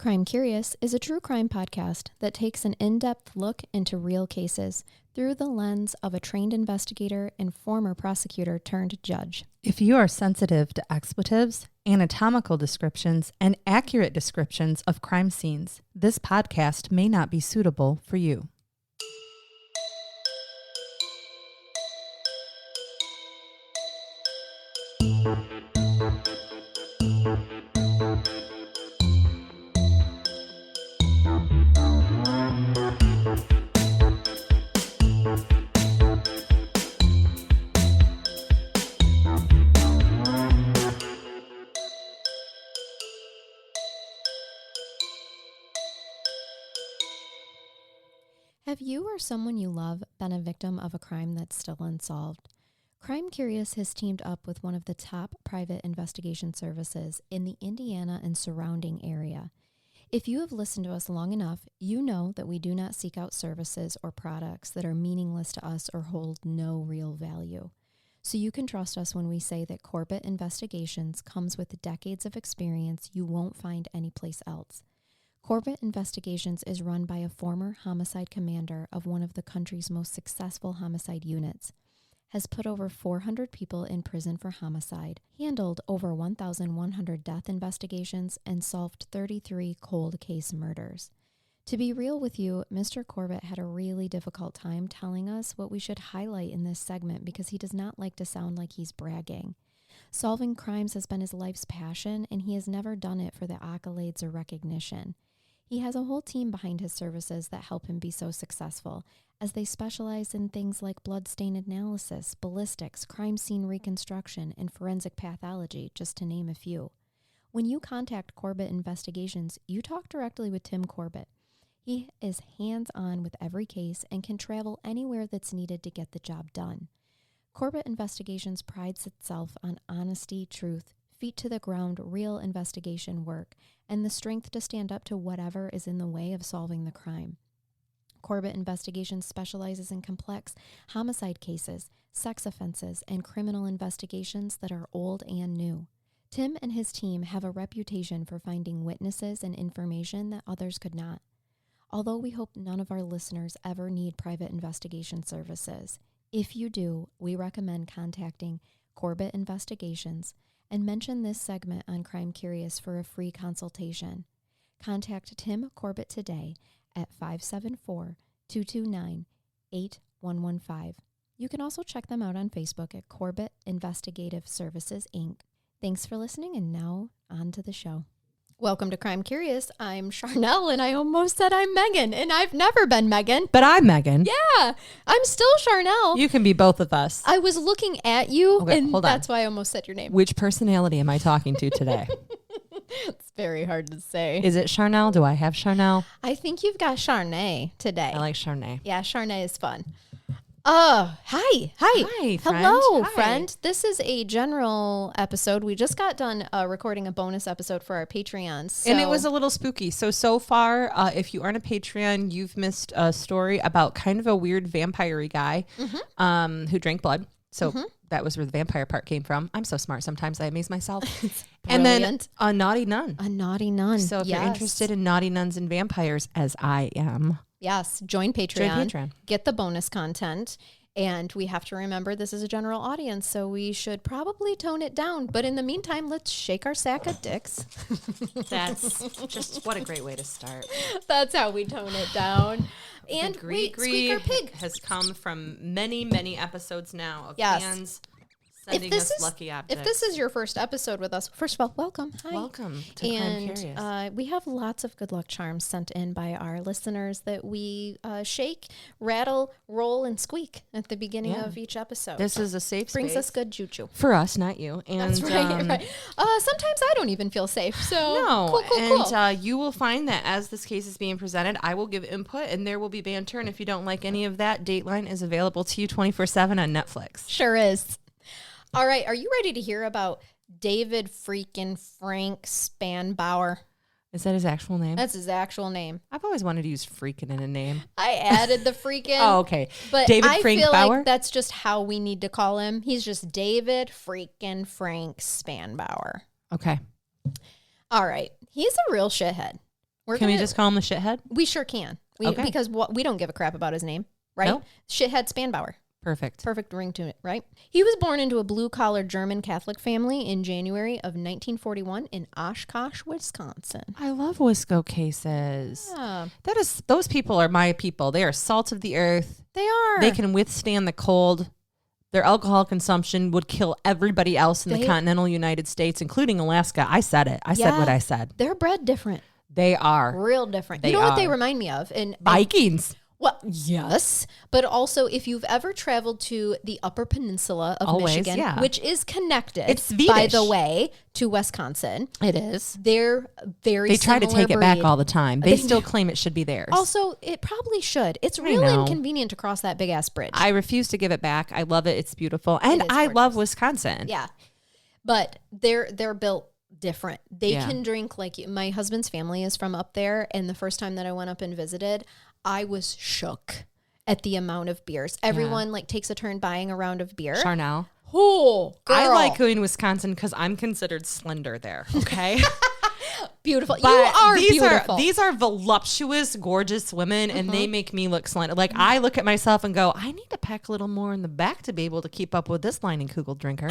Crime Curious is a true crime podcast that takes an in-depth look into real cases through the lens of a trained investigator and former prosecutor turned judge. If you are sensitive to expletives, anatomical descriptions, and accurate descriptions of crime scenes, this podcast may not be suitable for you. Have you or someone you love been a victim of a crime that's still unsolved? Crime Curious has teamed up with one of the top private investigation services in the Indiana and surrounding area. If you have listened to us long enough, you know that we do not seek out services or products that are meaningless to us or hold no real value. So you can trust us when we say that Corbett Investigations comes with decades of experience you won't find anyplace else. Corbett Investigations is run by a former homicide commander of one of the country's most successful homicide units, has put over 400 people in prison for homicide, handled over 1,100 death investigations, and solved 33 cold case murders. To be real with you, Mr. Corbett had a really difficult time telling us what we should highlight in this segment because he does not like to sound like he's bragging. Solving crimes has been his life's passion, and he has never done it for the accolades or recognition. He has a whole team behind his services that help him be so successful, as they specialize in things like bloodstain analysis, ballistics, crime scene reconstruction, and forensic pathology, just to name a few. When you contact Corbett Investigations, you talk directly with Tim Corbett. He is hands-on with every case and can travel anywhere that's needed to get the job done. Corbett Investigations prides itself on honesty, truth, feet to the ground, real investigation work, and the strength to stand up to whatever is in the way of solving the crime. Corbett Investigations specializes in complex homicide cases, sex offenses, and criminal investigations that are old and new. Tim and his team have a reputation for finding witnesses and information that others could not. Although we hope none of our listeners ever need private investigation services, if you do, we recommend contacting Corbett Investigations and mention this segment on Crime Curious for a free consultation. Contact Tim Corbett today at 574-229-8115. You can also check them out on Facebook at Corbett Investigative Services, Inc. Thanks for listening, and now on to the show. Welcome to Crime Curious. I'm Charnell, and I almost said I'm Megan, and I've never been Megan. But I'm Megan. Yeah, I'm still Charnell. You can be both of us. I was looking at you, Okay, and hold on. that's why I almost said your name. Which personality am I talking to today? It's very hard to say. Is it Charnell? Do I have Charnell? I think you've got Charnay today. I like Charnay. Yeah, Charnay is fun. Hi. Hi, friend. Hello, Hi. friend. This is a general episode. We just got done recording a bonus episode for our Patreons. So. And it was a little spooky. So far, if you aren't a Patreon, you've missed a story about kind of a weird vampire-y guy who drank blood. So that was where the vampire part came from. I'm so smart sometimes. I amaze myself. And then a naughty nun. A naughty nun. So if you're interested in naughty nuns and vampires, as I am. Yes, join Patreon. Join Patreon. Get the bonus content. And we have to remember this is a general audience, so we should probably tone it down. But in the meantime, let's shake our sack of dicks. That's just what a great way to start. That's how we tone it down. And wait, Squeaker Pig has come from many, many episodes now of fans sending us lucky objects. If this is your first episode with us, first of all, welcome. Hi. Welcome to Crime Curious. We have lots of good luck charms sent in by our listeners that we shake, rattle, roll, and squeak at the beginning of each episode. This is a safe space. Brings us good juju. For us, not you. And, that's right. Sometimes I don't even feel safe. So no. Cool. And you will find that as this case is being presented, I will give input and there will be banter. And if you don't like any of that, Dateline is available to you 24/7 on Netflix. Sure is. All right, are you ready to hear about David freaking Frank Spanbauer? Is that his actual name? That's his actual name. I've always wanted to use freaking in a name. I added the freaking. Oh, okay. But David I Frank feel Bauer? like that's just how we need to call him. He's just David freaking Frank Spanbauer. Okay. All right. He's a real shithead. Can we just call him the shithead? We sure can. Okay. Because we don't give a crap about his name, right? Nope. Shithead Spanbauer. Perfect ring to it, right? He was born into a blue-collar German Catholic family in January of 1941 in Oshkosh, Wisconsin. I love Wisco cases. Yeah. Those people are my people. They are salt of the earth. They are. They can withstand the cold. Their alcohol consumption would kill everybody else in the continental United States, including Alaska. I said it. I said what I said. They're bred different. They are. Real different. You know what they remind me of? Vikings. Well, yes, but also if you've ever traveled to the Upper Peninsula of Michigan, which is connected, by the way, to Wisconsin. It is. They're very They try to take breed. it back all the time. They still claim it should be theirs. Also, it probably should. It's really inconvenient to cross that big-ass bridge. I refuse to give it back. I love it. It's beautiful. And I love Wisconsin. Yeah. But they're built different. They can drink my husband's family is from up there, and the first time that I went up and visited, I was shook at the amount of beers. Everyone takes a turn buying a round of beer. Charnell. Oh, girl. I like going to Wisconsin because I'm considered slender there. Okay. Beautiful. But you are beautiful. These are voluptuous, gorgeous women, and they make me look slender. Like, I look at myself and go, I need to pack a little more in the back to be able to keep up with this Leinenkugel drinker.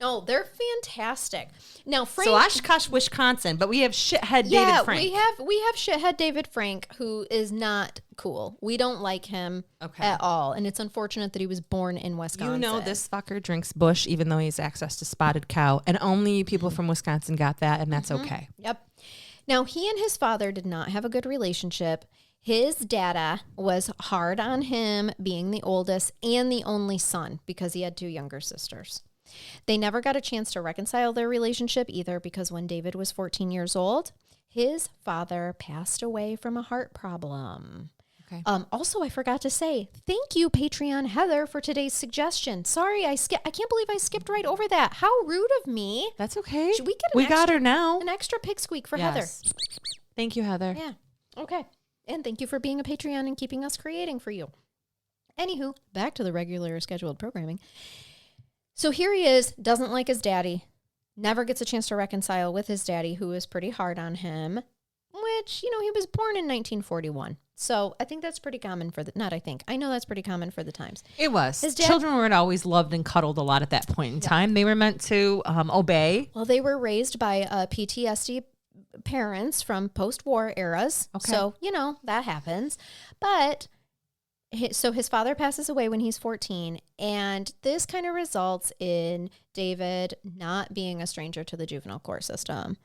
No, they're fantastic. Now, Frank. So Oshkosh, Wisconsin, but we have shithead David Frank. we have shithead David Frank, who is not cool. We don't like him at all, and it's unfortunate that he was born in Wisconsin. You know, this fucker drinks Bush, even though he has access to spotted cow, and only people from Wisconsin got that, and that's okay. Yep. Now, he and his father did not have a good relationship. His dada was hard on him, being the oldest and the only son, because he had 2 younger sisters. They never got a chance to reconcile their relationship either, because when David was 14 years old, his father passed away from a heart problem. Okay. Also, I forgot to say, thank you, Patreon Heather, for today's suggestion. Sorry, I can't believe I skipped right over that. How rude of me. That's okay. Should we get we got her now. An extra pig squeak for Heather. Thank you, Heather. Yeah. Okay. And thank you for being a Patreon and keeping us creating for you. Anywho, back to the regular scheduled programming. So here he is, doesn't like his daddy, never gets a chance to reconcile with his daddy, who is pretty hard on him, which, he was born in 1941. So I think that's pretty common I know that's pretty common for the times. It was. Children weren't always loved and cuddled a lot at that point in time. They were meant to obey. Well, they were raised by PTSD parents from post-war eras. Okay. So, that happens. But so his father passes away when he's 14, and this kind of results in David not being a stranger to the juvenile court system.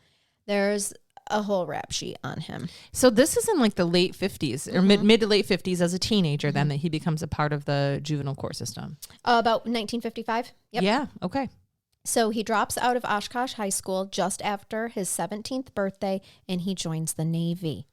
There's a whole rap sheet on him. So this is in the late 50s or mid to late 50s as a teenager then that he becomes a part of the juvenile court system. About 1955. Yep. Yeah. Okay. So he drops out of Oshkosh High School just after his 17th birthday, and he joins the Navy.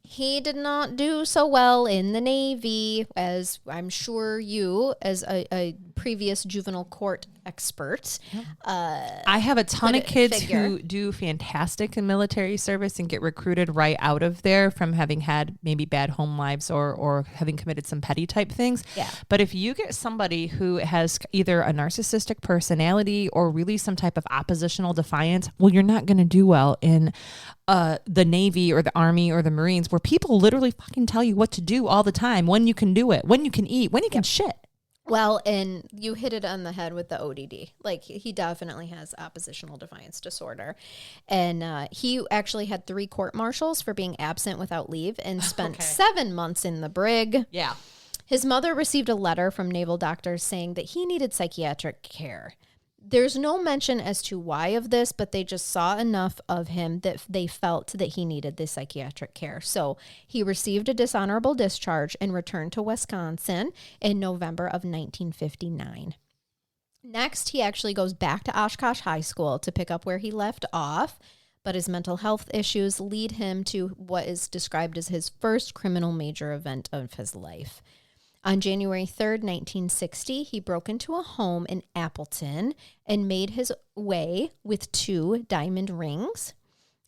He did not do so well in the Navy, as I'm sure you, as a previous juvenile court expert. I have a ton of kids who do fantastic in military service and get recruited right out of there from having had maybe bad home lives or having committed some petty type things. Yeah. But if you get somebody who has either a narcissistic personality or really some type of oppositional defiance, well, you're not going to do well in the Navy or the Army or the Marines, where people literally fucking tell you what to do all the time, when you can do it, when you can eat, when you can shit. Well, and you hit it on the head with the ODD. He definitely has oppositional defiance disorder. And he actually had 3 court-martials for being absent without leave and spent 7 months in the brig. Yeah. His mother received a letter from naval doctors saying that he needed psychiatric care. There's no mention as to why of this, but they just saw enough of him that they felt that he needed this psychiatric care. So he received a dishonorable discharge and returned to Wisconsin in November of 1959. Next, he actually goes back to Oshkosh High School to pick up where he left off, but his mental health issues lead him to what is described as his first criminal major event of his life. On January 3rd, 1960, he broke into a home in Appleton and made his way with 2 diamond rings,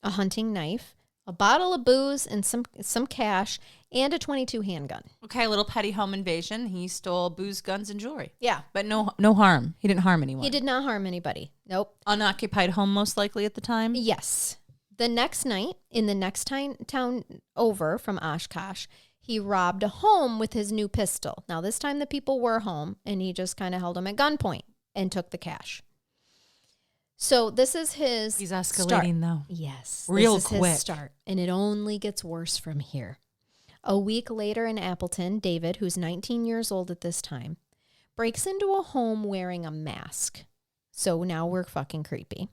a hunting knife, a bottle of booze, and some cash, and a .22 handgun. Okay, a little petty home invasion. He stole booze, guns, and jewelry. Yeah. But no harm. He didn't harm anyone. He did not harm anybody. Nope. Unoccupied home, most likely at the time? Yes. The next night, in the next town over from Oshkosh, he robbed a home with his new pistol. Now, this time the people were home, and he just kind of held them at gunpoint and took the cash. So this is his He's escalating, start. though. Yes. Real this is quick. his start, and it only gets worse from here. A week later in Appleton, David, who's 19 years old at this time, breaks into a home wearing a mask. So now we're fucking creepy.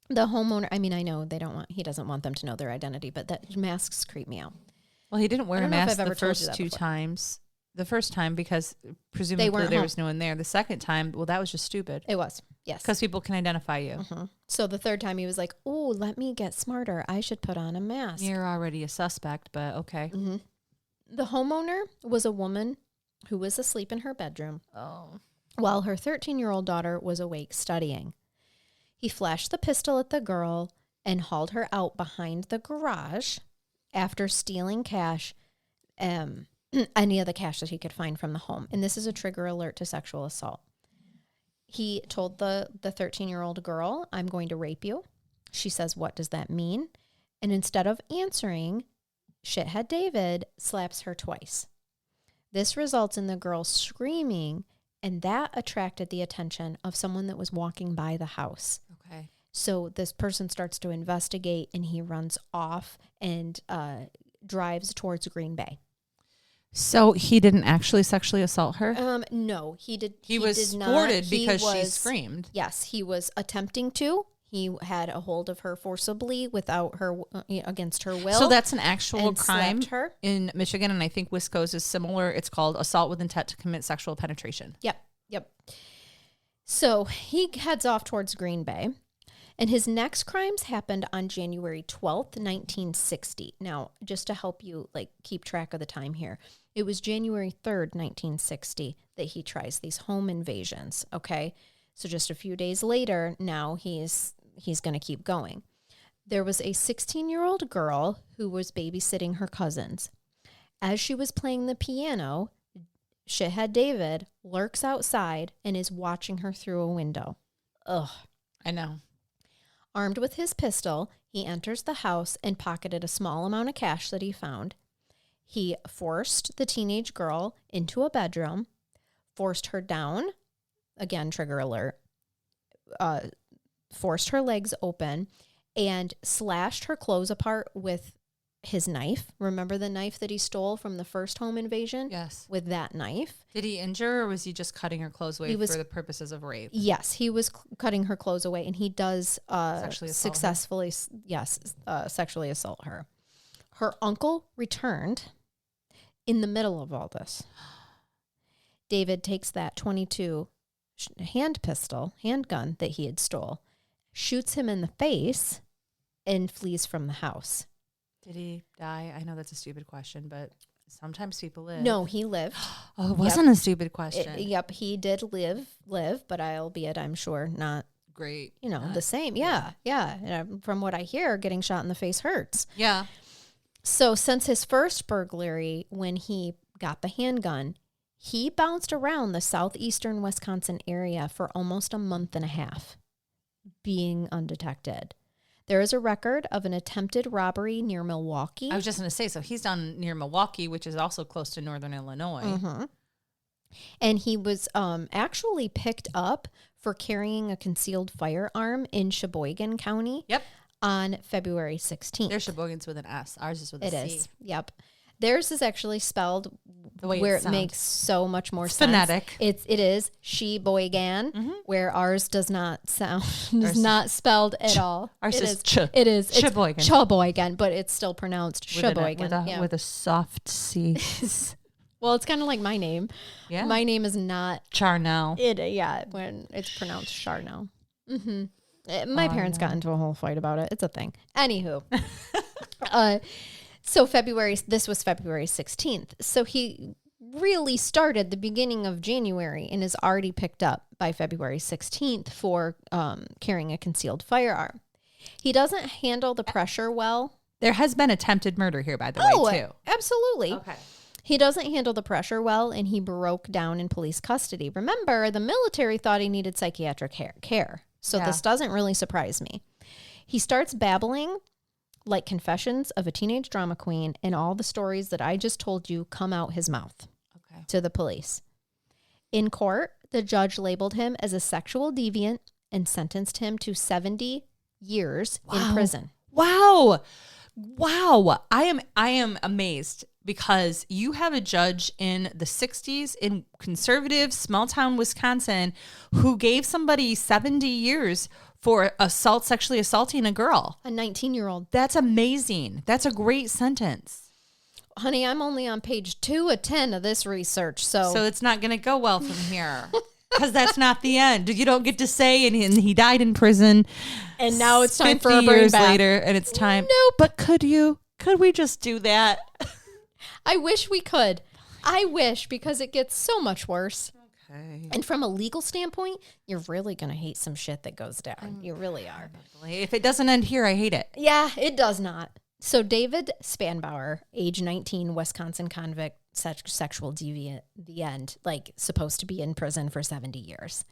The homeowner, I mean, I know he doesn't want them to know their identity, but that masks creep me out. Well, he didn't wear a mask the told you first that two before. times. The first time, because presumably there was no one there. The second time, well, that was just stupid. It was, yes. Because people can identify you. Mm-hmm. So the third time he was like, oh, let me get smarter. I should put on a mask. You're already a suspect, but okay. Mm-hmm. The homeowner was a woman who was asleep in her bedroom while her 13-year-old daughter was awake studying. He flashed the pistol at the girl and hauled her out behind the garage after stealing cash, any of the cash that he could find from the home. And this is a trigger alert to sexual assault. He told the 13-year-old girl, I'm going to rape you. She says, what does that mean? And instead of answering, shithead David slaps her twice. This results in the girl screaming, and that attracted the attention of someone that was walking by the house. Okay. So this person starts to investigate, and he runs off and drives towards Green Bay. So he didn't actually sexually assault her? No, he did. He was did not. thwarted He because she was- screamed. Yes, he was attempting to. He had a hold of her forcibly without her against her will. So that's an actual and crime slapped her. in Michigan, and I think Wisco's is similar. It's called assault with intent to commit sexual penetration. Yep. So he heads off towards Green Bay, and his next crimes happened on January 12th, 1960. Now, just to help you keep track of the time here, it was January 3rd, 1960 that he tries these home invasions, okay? So just a few days later, now he's going to keep going. There was a 16-year-old girl who was babysitting her cousins. As she was playing the piano, shithead David lurks outside and is watching her through a window. Ugh. I know. Armed with his pistol, he enters the house and pocketed a small amount of cash that he found. He forced the teenage girl into a bedroom, forced her down, again, trigger alert, forced her legs open, and slashed her clothes apart with his knife. Remember the knife that he stole from the first home invasion? Yes. With that knife. Did he injure, or was he just cutting her clothes away for the purposes of rape? Yes, he was cutting her clothes away, and he does sexually assault her. Her uncle returned in the middle of all this. David takes that .22 handgun that he had stole, shoots him in the face, and flees from the house. Did he die? I know that's a stupid question, but sometimes people live. No, he lived. Oh, it wasn't a stupid question. He did live, but albeit I'm sure not great. The same. Yeah. And from what I hear, getting shot in the face hurts. Yeah. So since his first burglary, when he got the handgun, he bounced around the southeastern Wisconsin area for almost a month and a half, being undetected. There is a record of an attempted robbery near Milwaukee. I was just going to say, so he's down near Milwaukee, which is also close to northern Illinois. Mm-hmm. And he was actually picked up for carrying a concealed firearm in Sheboygan County. Yep. On February 16th. Their Sheboygan's with an S. Ours is with a C. It is. Yep. Theirs is actually spelled the way where it makes so much more sense. Phonetic. It is Sheboygan, where ours does not spelled at all. Ours is It is Sheboygan. Sheboygan, but it's still pronounced Sheboygan. With a soft C. Well, it's kind of like my name. Yeah. My name is not Charnell. When it's pronounced Charnell. Mm-hmm. My parents got into a whole fight about it. It's a thing. Anywho. So this was February 16th. So he really started the beginning of January and is already picked up by February 16th for carrying a concealed firearm. He doesn't handle the pressure well. There has been attempted murder here, by the way, too. Absolutely. Okay. He doesn't handle the pressure well, and he broke down in police custody. Remember, the military thought he needed psychiatric care. So this doesn't really surprise me. He starts babbling like confessions of a teenage drama queen, and all the stories that I just told you come out his mouth to the police. In court, the judge labeled him as a sexual deviant and sentenced him to 70 years in prison. Wow. I am amazed because you have a judge in the 60s in conservative small town Wisconsin who gave somebody 70 years for sexually assaulting a girl. A 19-year-old. That's amazing. That's a great sentence. Honey, I'm only on page 2 of 10 of this research, so it's not going to go well from here. Because that's not the end. You don't get to say, and he died in prison. And now it's time for a 50 bring years back. later, and it's time. Nope. But could we just do that? I wish we could. I wish, because it gets so much worse. Okay. And from a legal standpoint, you're really going to hate some shit that goes down. You really are. If it doesn't end here, I hate it. Yeah, it does not. So David Spanbauer, age 19, Wisconsin convict, sexual deviant, the end, like supposed to be in prison for 70 years.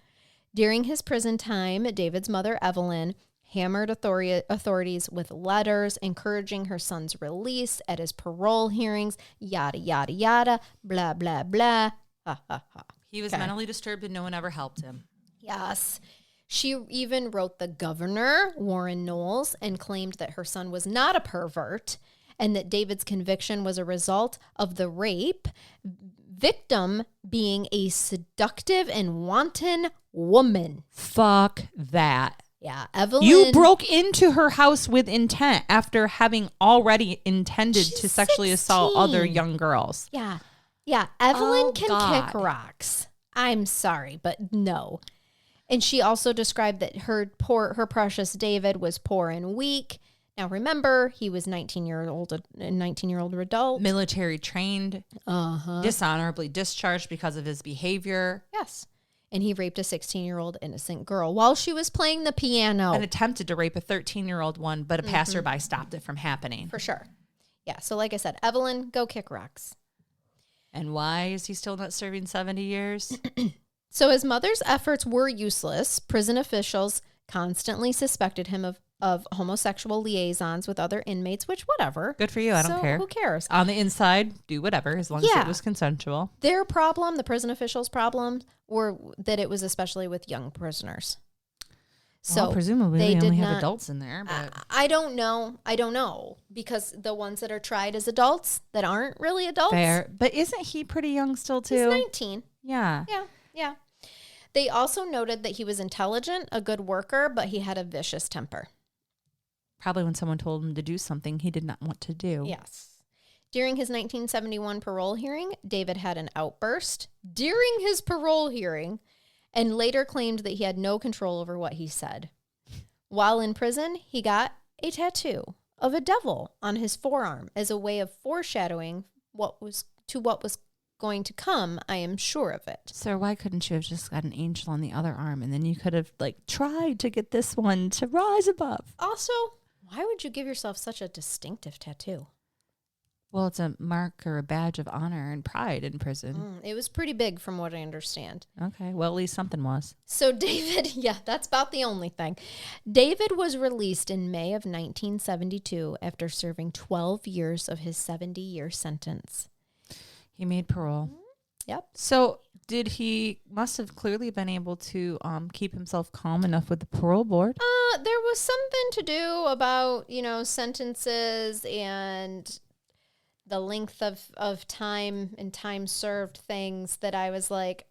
During his prison time, David's mother, Evelyn, hammered authorities with letters encouraging her son's release at his parole hearings, yada, yada, yada, blah, blah, blah. Ha, ha, ha. He was mentally disturbed and no one ever helped him. Yes. She even wrote the governor, Warren Knowles, and claimed that her son was not a pervert and that David's conviction was a result of the rape, victim being a seductive and wanton woman. Fuck that. Yeah, Evelyn. You broke into her house with intent after having already intended to sexually assault other young girls. Yeah. Yeah, Evelyn can kick rocks. I'm sorry, but no. And she also described that her precious David was poor and weak. Now remember, he was 19-year-old adult. Military trained, dishonorably discharged because of his behavior. Yes. And he raped a 16-year-old innocent girl while she was playing the piano. And attempted to rape a 13-year-old one, but a passerby stopped it from happening. For sure. Yeah, so like I said, Evelyn, go kick rocks. And why is he still not serving 70 years? So his mother's efforts were useless. Prison officials constantly suspected him of homosexual liaisons with other inmates, which whatever. Good for you. I don't care. Who cares? On the inside, do whatever as long as it was consensual. Their problem, the prison officials' problem, were that it was especially with young prisoners. So presumably they only have adults in there. But I don't know because the ones that are tried as adults that aren't really adults. Fair. But isn't he pretty young still too? He's 19. Yeah. Yeah. They also noted that he was intelligent, a good worker, but he had a vicious temper. Probably when someone told him to do something he did not want to do. Yes. During his 1971 parole hearing, David had an outburst during his parole hearing and later claimed that he had no control over what he said. While in prison, he got a tattoo of a devil on his forearm as a way of foreshadowing what was going to come. I am sure of it. Sir, why couldn't you have just got an angel on the other arm and then you could have tried to get this one to rise above? Also, why would you give yourself such a distinctive tattoo? Well, it's a mark or a badge of honor and pride in prison. It was pretty big from what I understand. Okay, well, at least something was. So David, that's about the only thing. David was released in May of 1972 after serving 12 years of his 70-year sentence. He made parole. Yep. So must have clearly been able to keep himself calm enough with the parole board? There was something to do about, sentences and the length of time and time served things that I was like,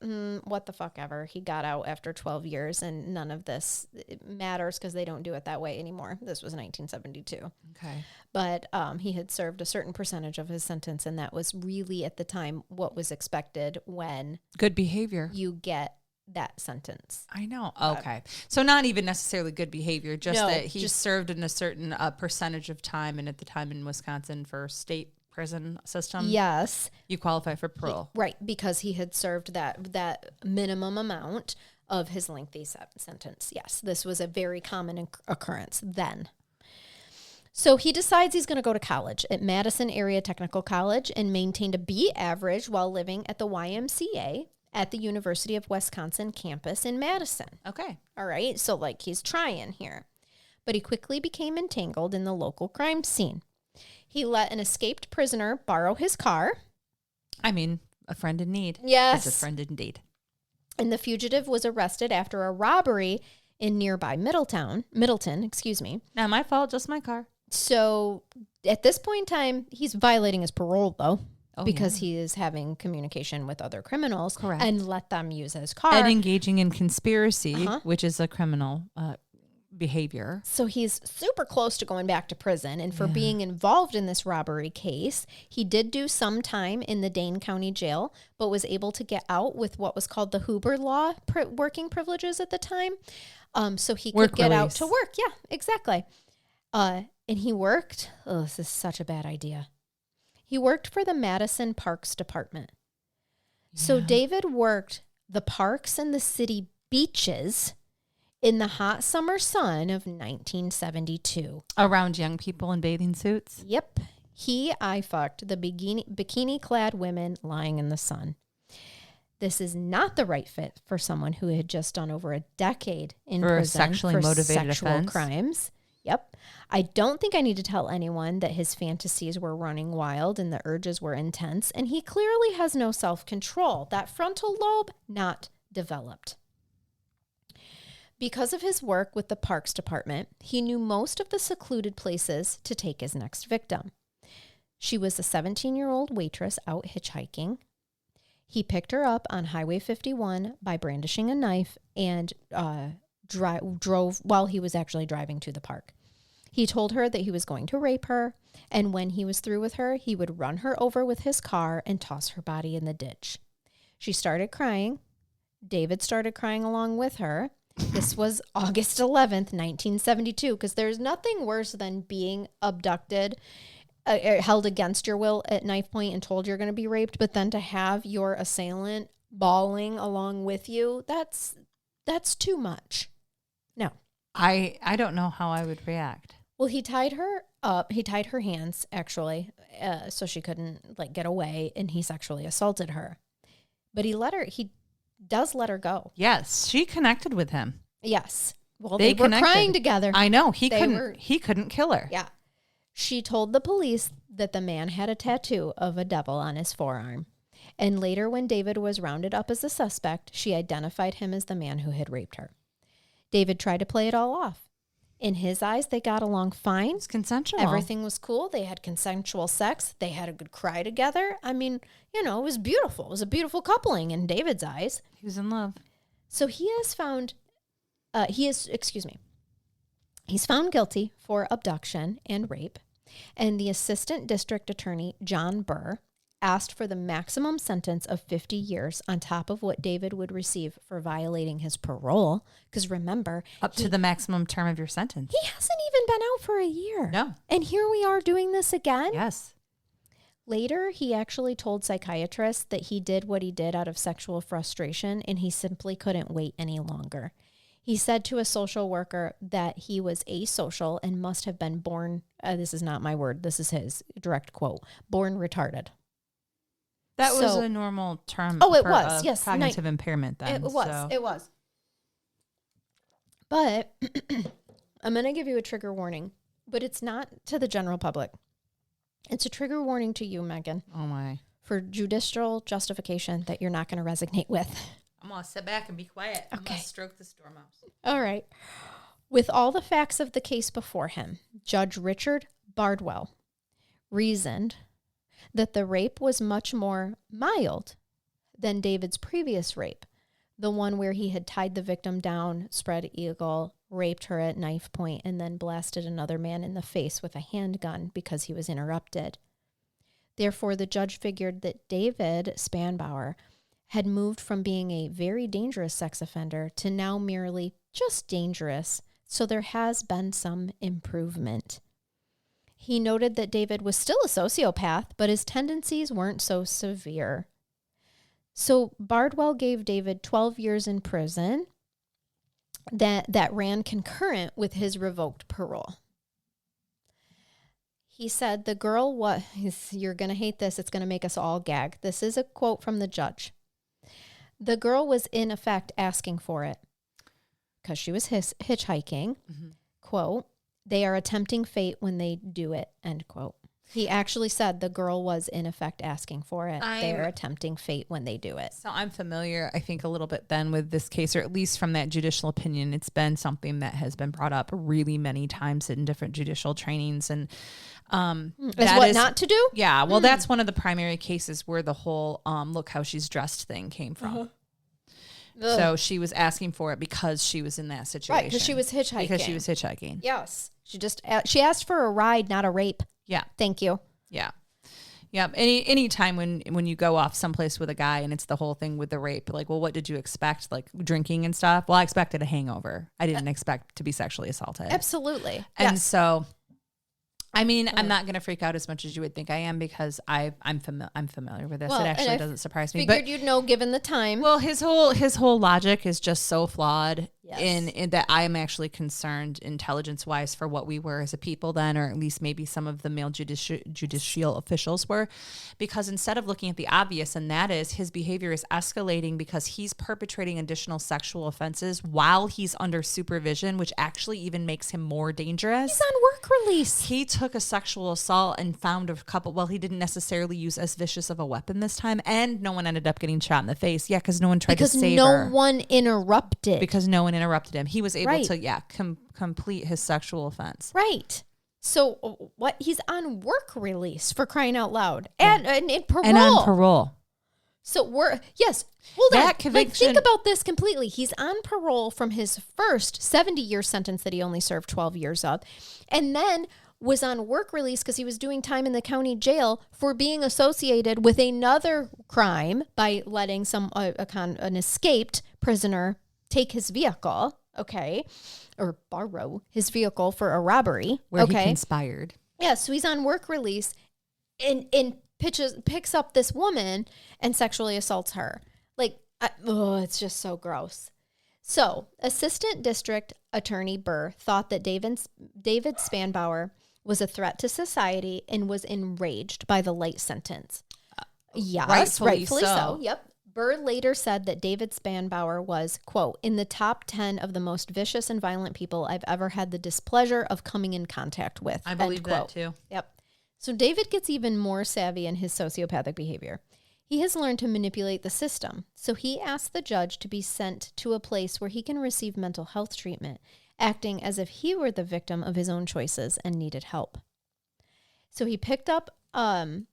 what the fuck ever. He got out after 12 years and none of this matters because they don't do it that way anymore. This was 1972. Okay. But he had served a certain percentage of his sentence, and that was really at the time what was expected when good behavior you get that sentence. I know. Okay. So not even necessarily good behavior, just that he served in a certain percentage of time, and at the time in Wisconsin for state prison system. Yes. You qualify for parole. Right, because he had served that minimum amount of his lengthy sentence. Yes, this was a very common occurrence then. So he decides he's going to go to college at Madison Area Technical College and maintained a B average while living at the YMCA at the University of Wisconsin campus in Madison. Okay. All right, so he's trying here. but he quickly became entangled in the local crime scene. He let an escaped prisoner borrow his car. I mean, a friend in need. Yes. Is a friend indeed. And the fugitive was arrested after a robbery in nearby Middleton, Not my fault, just my car. So at this point in time, he's violating his parole, though, because he is having communication with other criminals. Correct. And let them use his car. And engaging in conspiracy, which is a criminal behavior. So he's super close to going back to prison. And for being involved in this robbery case, he did do some time in the Dane County Jail, but was able to get out with what was called the Huber Law working privileges at the time. So he could get out to work. Yeah, exactly. And he worked. Oh, this is such a bad idea. He worked for the Madison Parks Department. Yeah. So David worked the parks and the city beaches in the hot summer sun of 1972. Around young people in bathing suits? Yep. I fucked the bikini-clad women lying in the sun. This is not the right fit for someone who had just done over a decade in prison sexually motivated sexual crimes. Yep. I don't think I need to tell anyone that his fantasies were running wild and the urges were intense, and he clearly has no self-control. That frontal lobe, not developed. Because of his work with the Parks Department, he knew most of the secluded places to take his next victim. She was a 17-year-old waitress out hitchhiking. He picked her up on Highway 51 by brandishing a knife and drove while he was actually driving to the park. He told her that he was going to rape her, and when he was through with her, he would run her over with his car and toss her body in the ditch. She started crying. David started crying along with her. This was August 11th, 1972, because there's nothing worse than being abducted, held against your will at knife point and told you're going to be raped, but then to have your assailant bawling along with you, that's too much. No. I don't know how I would react. Well, he tied her up. He tied her hands, actually, so she couldn't get away, and he sexually assaulted her. But he does let her go. Yes, she connected with him. Yes. Well, they were crying together. I know. He couldn't kill her. Yeah. She told the police that the man had a tattoo of a devil on his forearm. And later, when David was rounded up as a suspect, she identified him as the man who had raped her. David tried to play it all off. In his eyes, they got along fine. It's consensual. Everything was cool. They had consensual sex. They had a good cry together. I mean, it was beautiful. It was a beautiful coupling in David's eyes. He was in love. So he's found guilty for abduction and rape. And the assistant district attorney, John Burr, asked for the maximum sentence of 50 years on top of what David would receive for violating his parole. Because remember, up to the maximum term of your sentence. He hasn't even been out for a year. No. And here we are doing this again. Yes. Later, he actually told psychiatrists that he did what he did out of sexual frustration and he simply couldn't wait any longer. He said to a social worker that he was asocial and must have been born, this is not my word, this is his direct quote, born retarded. That was a normal term. Oh, it was. Yes. Cognitive impairment then. It was. But I'm going to give you a trigger warning, but it's not to the general public. It's a trigger warning to you, Megan. Oh, my. For judicial justification that you're not going to resonate with. I'm going to sit back and be quiet. Okay. I'm going to stroke this dormouse. All right. With all the facts of the case before him, Judge Richard Bardwell reasoned that the rape was much more mild than David's previous rape, the one where he had tied the victim down, spread eagle, raped her at knife point, and then blasted another man in the face with a handgun because he was interrupted. Therefore, the judge figured that David Spanbauer had moved from being a very dangerous sex offender to now merely just dangerous, so there has been some improvement. He noted that David was still a sociopath, but his tendencies weren't so severe. So Bardwell gave David 12 years in prison that ran concurrent with his revoked parole. He said the girl you're going to hate this, it's going to make us all gag. This is a quote from the judge. The girl was in effect asking for it because she was hitchhiking. Mm-hmm. Quote, They are attempting fate when they do it, end quote. He actually said the girl was, in effect, asking for it. They are attempting fate when they do it. So I'm familiar, I think, a little bit then with this case, or at least from that judicial opinion. It's been something that has been brought up really many times in different judicial trainings. And not to do? Yeah, well, that's one of the primary cases where the whole look how she's dressed thing came from. So she was asking for it because she was in that situation. Right, because she was hitchhiking. Yes. She asked for a ride, not a rape. Yeah. Thank you. Yeah. Yeah. Any time when you go off someplace with a guy and it's the whole thing with the rape, like, well, what did you expect? Like drinking and stuff? Well, I expected a hangover. I didn't expect to be sexually assaulted. Absolutely. And so, I mean, I'm not going to freak out as much as you would think I am because I'm familiar with this. It actually doesn't surprise me. Figured you'd know given the time. Well, his whole logic is just so flawed in that I am actually concerned intelligence-wise for what we were as a people then, or at least maybe some of the male judicial officials were, because instead of looking at the obvious, and that is his behavior is escalating because he's perpetrating additional sexual offenses while he's under supervision, which actually even makes him more dangerous. He's on work release. He took a sexual assault and found a couple. Well, he didn't necessarily use as vicious of a weapon this time, and no one ended up getting shot in the face. Yeah, because no one tried to save her. Because no one interrupted. Because no one interrupted him. He was able to, complete his sexual offense. Right. So what? He's on work release, for crying out loud, and parole. And on parole. So hold on. Conviction. Like, think about this completely. He's on parole from his first 70-year sentence that he only served 12 years of, and then was on work release because he was doing time in the county jail for being associated with another crime by letting an escaped prisoner take his vehicle, or borrow his vehicle for a robbery. Where he conspired. Yeah, so he's on work release and picks up this woman and sexually assaults her. It's just so gross. So, Assistant District Attorney Burr thought that David Spanbauer was a threat to society and was enraged by the light sentence. Yes, rightfully so. Yep. Burr later said that David Spanbauer was, quote, in the top 10 of the most vicious and violent people I've ever had the displeasure of coming in contact with. I believe that too. Yep. So David gets even more savvy in his sociopathic behavior. He has learned to manipulate the system. So he asked the judge to be sent to a place where he can receive mental health treatment, acting as if he were the victim of his own choices and needed help. So he picked up on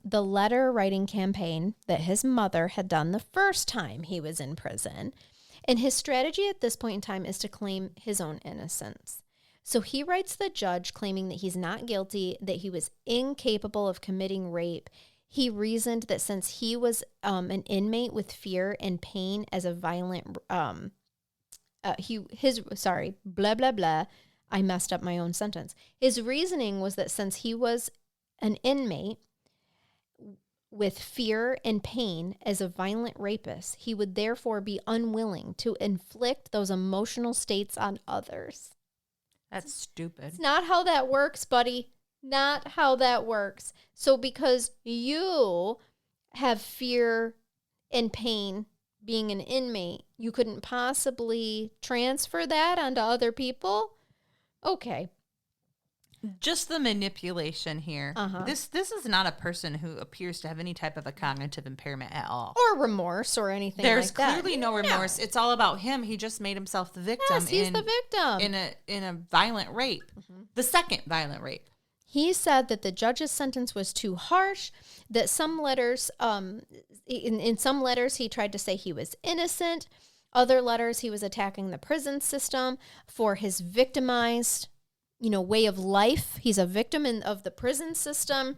the letter writing campaign that his mother had done the first time he was in prison. And his strategy at this point in time is to claim his own innocence. So he writes the judge claiming that he's not guilty, that he was incapable of committing rape. He reasoned that since he was an inmate with fear and pain as a violent, blah, blah, blah. I messed up my own sentence. His reasoning was that since he was an inmate with fear and pain as a violent rapist, he would therefore be unwilling to inflict those emotional states on others. That's stupid. It's not how that works, buddy. Not how that works. So because you have fear and pain being an inmate, you couldn't possibly transfer that onto other people? Okay. Just the manipulation here. This is not a person who appears to have any type of a cognitive impairment at all. Or remorse or anything There's like that. There's clearly no remorse. Yeah. It's all about him. He just made himself the victim. Yes, he's the victim. In a violent rape. The second violent rape. He said that the judge's sentence was too harsh, that some letters, in some letters he tried to say he was innocent. Other letters he was attacking the prison system for his victimized way of life. He's a victim of the prison system.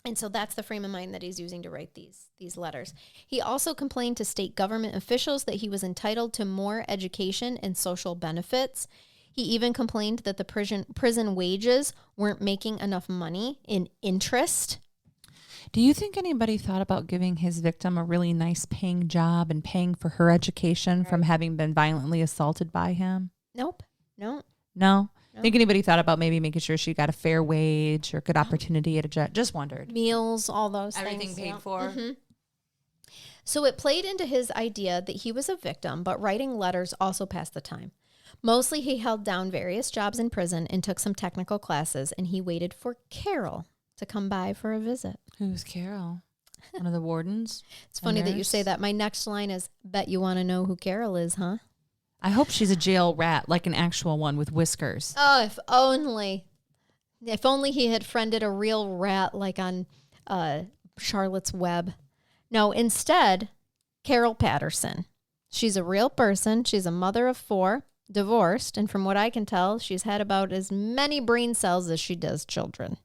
And so that's the frame of mind that he's using to write these letters. He also complained to state government officials that he was entitled to more education and social benefits. He even complained that the prison wages weren't making enough money in interest. Do you think anybody thought about giving his victim a really nice paying job and paying for her education from having been violently assaulted by him? Nope. No. Think anybody thought about maybe making sure she got a fair wage or good opportunity at a job? Just wondered. Meals, all those Everything things. Everything paid for. Mm-hmm. So it played into his idea that he was a victim, but writing letters also passed the time. Mostly he held down various jobs in prison and took some technical classes, and he waited for Carol to come by for a visit. Who's Carol? One of the wardens? It's funny that you say that. My next line is, bet you want to know who Carol is, huh? I hope she's a jail rat, like an actual one with whiskers. Oh, if only. If only he had friended a real rat like on Charlotte's Web. No, instead, Carol Patterson. She's a real person. She's a mother of 4, divorced, and from what I can tell, she's had about as many brain cells as she does children.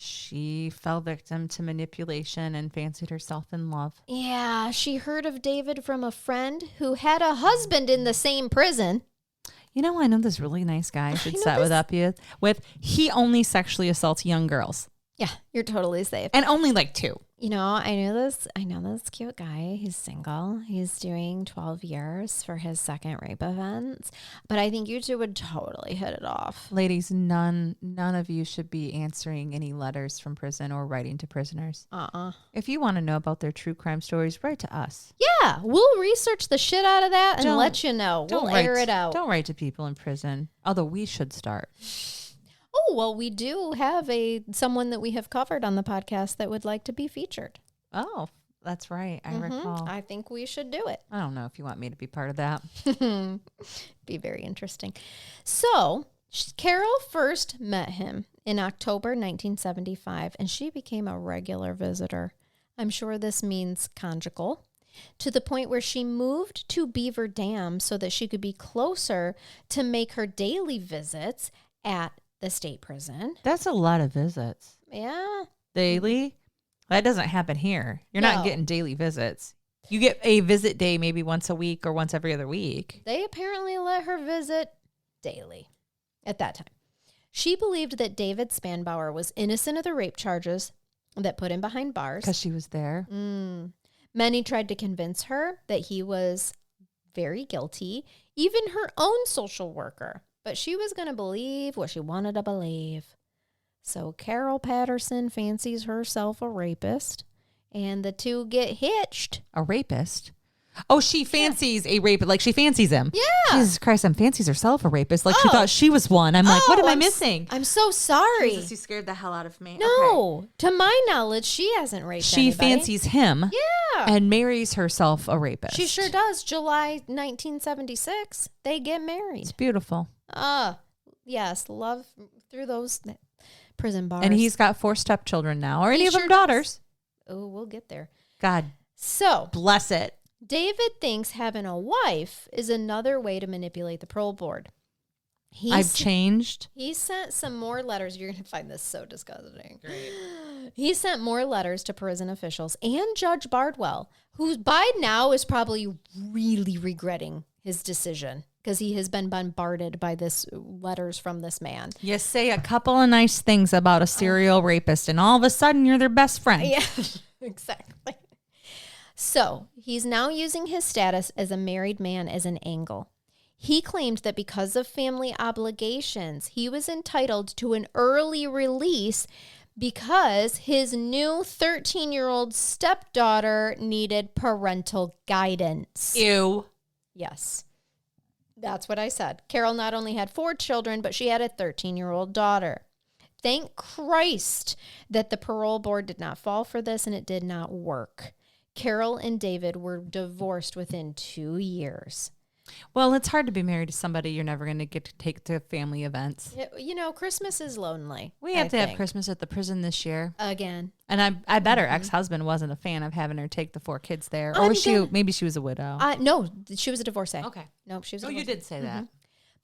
She fell victim to manipulation and fancied herself in love. Yeah, she heard of David from a friend who had a husband in the same prison. You know, I know this really nice guy I should set with. He only sexually assaults young girls. Yeah, you're totally safe. And only like 2. You know, I know this cute guy. He's single. He's doing 12 years for his second rape offense. But I think you two would totally hit it off. Ladies, none of you should be answering any letters from prison or writing to prisoners. If you want to know about their true crime stories, write to us. Yeah, we'll research the shit out of that and let you know. We'll air it out. Don't write to people in prison, although we should start. Oh, well, we do have someone that we have covered on the podcast that would like to be featured. Oh, that's right. I recall. I think we should do it. I don't know if you want me to be part of that. Be very interesting. So, Carol first met him in October 1975, and she became a regular visitor. I'm sure this means conjugal, to the point where she moved to Beaver Dam so that she could be closer to make her daily visits at the state prison. That's a lot of visits. Yeah. Daily? That doesn't happen here. You're not getting daily visits. You get a visit day maybe once a week or once every other week. They apparently let her visit daily at that time. She believed that David Spanbauer was innocent of the rape charges that put him behind bars. Because she was there. Many tried to convince her that he was very guilty, even her own social worker. But she was going to believe what she wanted to believe. So Carol Patterson fancies herself a rapist, and the two get hitched. A rapist? Oh, she fancies a rapist. Like she fancies him. Yeah. Jesus Christ, fancies herself a rapist. Like she thought she was one. I'm like, what am I missing? I'm so sorry. Jesus, you scared the hell out of me. No. Okay. To my knowledge, she hasn't raped anybody. She fancies him. Yeah. And marries herself a rapist. She sure does. July 1976, they get married. It's beautiful. Yes, love through those prison bars. And he's got 4 stepchildren now. Are any of them daughters? Oh, we'll get there. God. So bless it. David thinks having a wife is another way to manipulate the parole board. I've changed. He sent some more letters. You're going to find this so disgusting. Great. He sent more letters to prison officials and Judge Bardwell, who by now is probably really regretting his decision because he has been bombarded by this letters from this man. You say a couple of nice things about a serial rapist, and all of a sudden you're their best friend. Yeah, exactly. So he's now using his status as a married man as an angle. He claimed that because of family obligations, he was entitled to an early release because his new 13-year-old stepdaughter needed parental guidance. Ew. Yes. That's what I said. Carol not only had 4 children, but she had a 13-year-old daughter. Thank Christ that the parole board did not fall for this and it did not work. Carol and David were divorced within 2 years. Well, it's hard to be married to somebody you're never going to get to take to family events. You know, Christmas is lonely. We have to have Christmas at the prison this year. Again. And I bet her ex-husband wasn't a fan of having her take the 4 kids there. Or maybe she was a widow. No, she was a divorcee. Okay. Nope, she was a divorcee. Oh, you did say that.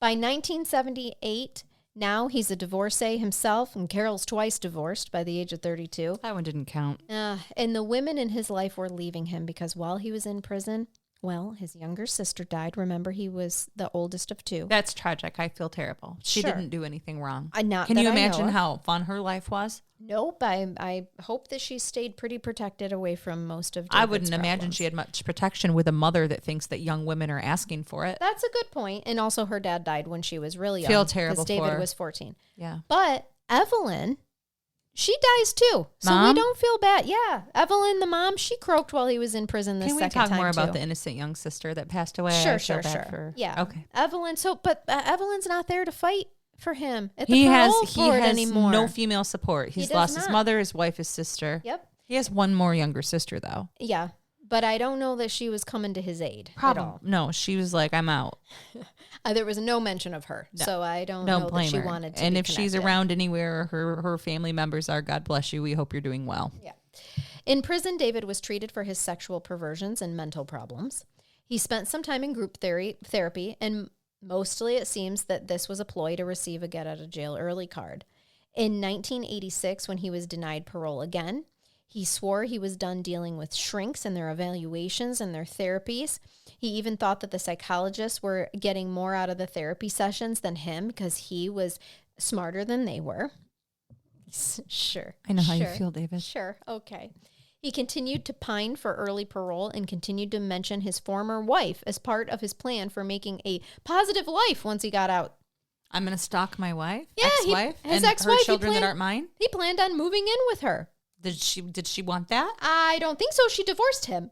By 1978, now he's a divorcee himself, and Carol's twice divorced by the age of 32. That one didn't count. And the women in his life were leaving him because while he was in prison, well, his younger sister died. Remember, he was the oldest of 2. That's tragic. I feel terrible. She didn't do anything wrong. Can you imagine how fun her life was? Nope. I hope that she stayed pretty protected away from most of David's I wouldn't imagine she had much protection with a mother that thinks that young women are asking for it. That's a good point. And also her dad died when she was really young. Feel terrible because David for her. was 14. Yeah. But Evelyn, She dies too. So Mom? we don't feel bad. Yeah. Evelyn, the mom, she croaked while he was in prison this second time. Can we talk more about too. the innocent young sister that passed away? Sure. Yeah. Okay. Evelyn. But Evelyn's not there to fight for him at the parole board anymore. No female support. He's lost his mother, his wife, his sister. Yep. He has one more younger sister though. Yeah. But I don't know that she was coming to his aid at all. No, she was like, I'm out. There was no mention of her. No. So I don't know that she wanted to And be if she's around anywhere, her family members are, God bless you. We hope you're doing well. Yeah. In prison, David was treated for his sexual perversions and mental problems. He spent some time in group therapy, and mostly it seems that this was a ploy to receive a get-out-of-jail-early card. In 1986, when he was denied parole again, he swore he was done dealing with shrinks and their evaluations and their therapies. He even thought that the psychologists were getting more out of the therapy sessions than him because he was smarter than they were. Sure. I know how you feel, David. Sure. Okay. He continued to pine for early parole and continued to mention his former wife as part of his plan for making a positive life once he got out. I'm going to stalk my wife, yeah, ex-wife, his and ex-wife, her children that aren't mine. He planned on moving in with her. Did she want that? I don't think so. She divorced him.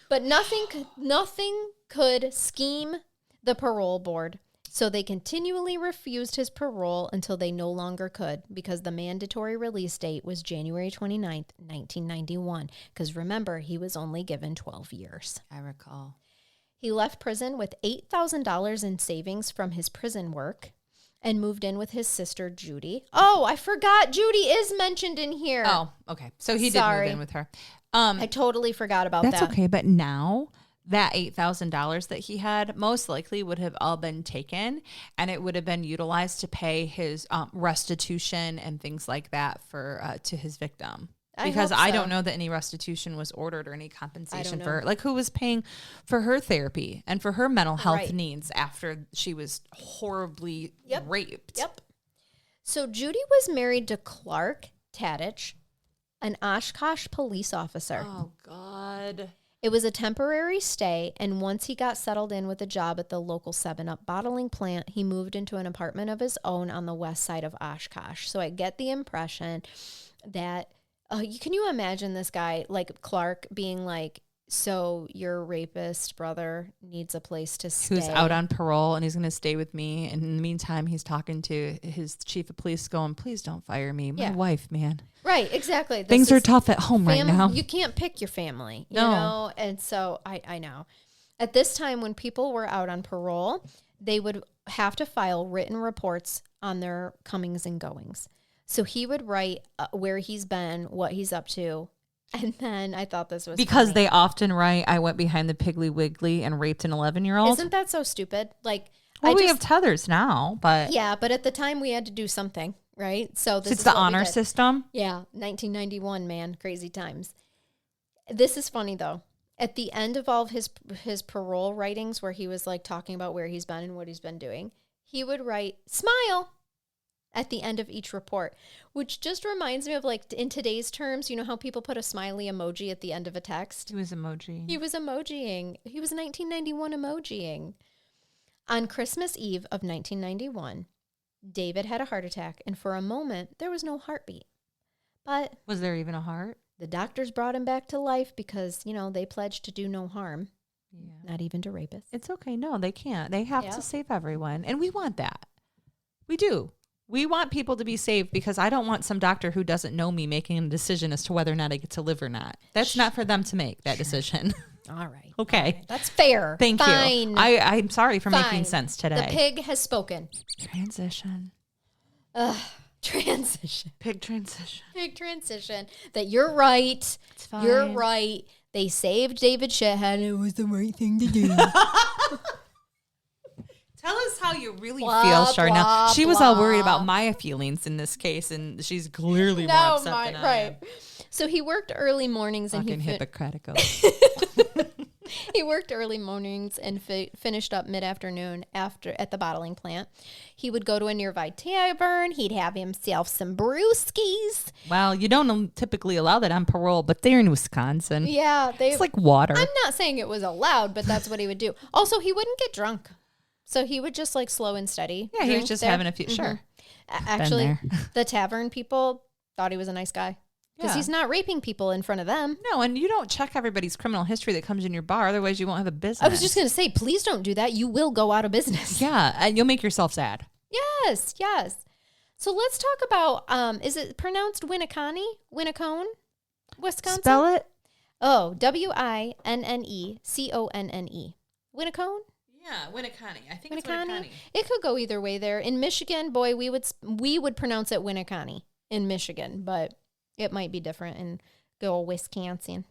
But nothing could scheme the parole board. So they continually refused his parole until they no longer could, because the mandatory release date was January 29th, 1991. Because remember, he was only given 12 years. I recall. He left prison with $8,000 in savings from his prison work and moved in with his sister, Judy. Oh, I forgot. Judy is mentioned in here. Oh, okay. So he did move in with her. I totally forgot about that. That's okay. But now that $8,000 that he had most likely would have all been taken, and it would have been utilized to pay his restitution and things like that for to his victim. Because I don't know that any restitution was ordered or any compensation for, like, who was paying for her therapy and for her mental health needs after she was horribly raped. Yep. So Judy was married to Clark Tadich, an Oshkosh police officer. Oh, God. It was a temporary stay, and once he got settled in with a job at the local 7-Up bottling plant, he moved into an apartment of his own on the west side of Oshkosh. So I get the impression that... can you imagine this guy, like Clark, being like, so your rapist brother needs a place to stay? Who's out on parole, and he's going to stay with me. And in the meantime, he's talking to his chief of police going, please don't fire me. My wife, man. Right, exactly. Things are tough at home right now. You can't pick your family, you know? And so I know. At this time, when people were out on parole, they would have to file written reports on their comings and goings. So he would write where he's been, what he's up to. And then I thought this was because funny. They often write, I went behind the Piggly Wiggly and raped an 11-year-old. Isn't that so stupid? Like, we have tethers now, but... Yeah, but at the time we had to do something, right? So it's the honor system? Yeah, 1991, man. Crazy times. This is funny, though. At the end of all of his parole writings, where he was, like, talking about where he's been and what he's been doing, he would write, smile, at the end of each report, which just reminds me of, like, in today's terms, you know how people put a smiley emoji at the end of a text? He was emojiing. He was emojiing. He was 1991 emojiing. On Christmas Eve of 1991, David had a heart attack, and for a moment, there was no heartbeat. But... was there even a heart? The doctors brought him back to life because, you know, they pledged to do no harm. Yeah. Not even to rapists. It's okay. No, they can't. They have to save everyone. And we want that. We do. We want people to be saved because I don't want some doctor who doesn't know me making a decision as to whether or not I get to live or not. That's not for them to make that decision. All right. Okay. All right. That's fair. Thank you. I'm sorry for making sense today. The pig has spoken. Transition. Transition. Pig transition. Pig transition. That you're right. It's fine. You're right. They saved David Shithead. It was the right thing to do. Tell us how you really feel, Charnell. She was all worried about my feelings in this case, and she's clearly more upset than I am. So he worked early mornings and hypocritical. He worked early mornings and finished up mid-afternoon at the bottling plant. He would go to a nearby tavern. He'd have himself some brewskis. Well, you don't typically allow that on parole, but they're in Wisconsin. Yeah. It's like water. I'm not saying it was allowed, but that's what he would do. Also, he wouldn't get drunk. So he would just, like, slow and steady. Yeah, he was just having a few. Mm-hmm. Sure. Actually, the tavern people, thought he was a nice guy. Because Yeah. he's not raping people in front of them. No, and you don't check everybody's criminal history that comes in your bar. Otherwise, you won't have a business. I was just going to say, please don't do that. You will go out of business. Yeah, and you'll make yourself sad. Yes, yes. So let's talk about, is it pronounced Winneconne? Winnacone? Wisconsin? Spell it. Oh, Winnecone. Winnacone? Yeah, Winneconne. I think it's Winneconne? Winneconne. It could go either way there. In Michigan, boy, we would pronounce it Winneconne in Michigan, but it might be different in good old Wisconsin.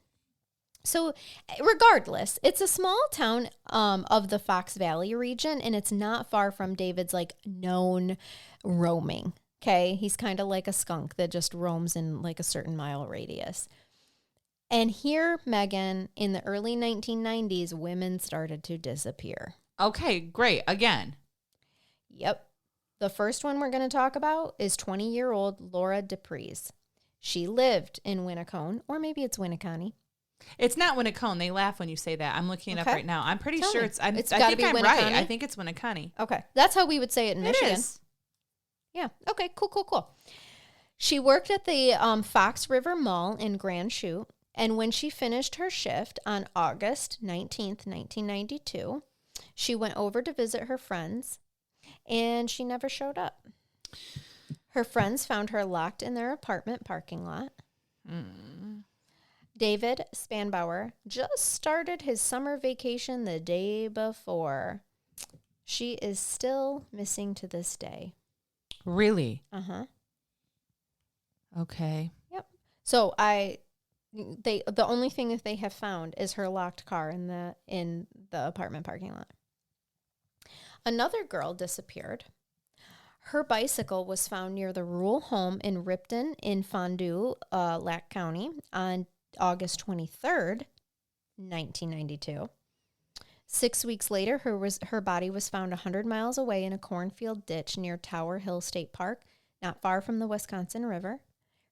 So regardless, it's a small town of the Fox Valley region, and it's not far from David's like known roaming. Okay, he's kind of like a skunk that just roams in like a certain mile radius. And here, Megan, in the early 1990s, women started to disappear. Okay, great. Again. Yep. The first one we're going to talk about is 20-year-old Laura DePries. She lived in Winnacone, or maybe it's Winneconne. It's not Winnacone. They laugh when you say that. I'm looking it up right now. I'm pretty sure me. I It's think gotta be I'm Winneconne? right. I think it's Winneconne. Okay. That's how we would say it in Michigan. It is. Yeah. Okay, cool. She worked at the Fox River Mall in Grand Chute, and when she finished her shift on August 19th, 1992, she went over to visit her friends, and she never showed up. Her friends found her locked in their apartment parking lot. David Spanbauer just started his summer vacation the day before. She is still missing to this day. Really? Uh-huh. Okay. Yep. So the only thing that they have found is her locked car in the apartment parking lot. Another girl disappeared. Her bicycle was found near the rural home in Ripton in Fondue, Lac County on August 23rd, 1992. 6 weeks later, her body was found 100 miles away in a cornfield ditch near Tower Hill State Park, not far from the Wisconsin River.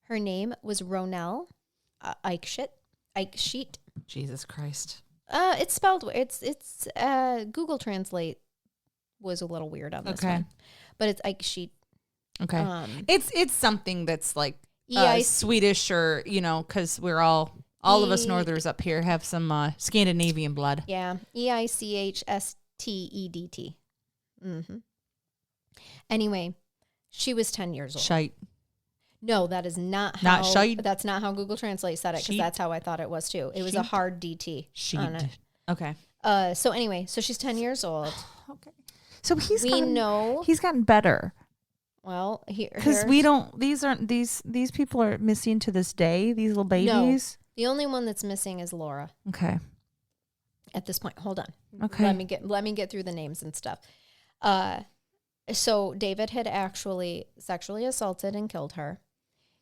Her name was Ronell Eichschiet. Jesus Christ. It's spelled. It's Google Translate was a little weird on this one, but it's Eichschiet. Okay. It's something that's like Swedish or because we're all of us Northers up here have some Scandinavian blood. Yeah, Eichsted. Mm-hmm. Anyway, she was 10 years old. Shite. No, that is not Not how. shite? That's not how Google Translate said it, because Sheet? that's how I thought it was too. It was a Sheet? hard DT on it. Okay. So anyway, so she's 10 years old. Okay. So he's gotten better. Well, because these people are missing to this day. These little babies. No, the only one that's missing is Laura. Okay. At this point, hold on. Okay. Let me get through the names and stuff. So David had actually sexually assaulted and killed her.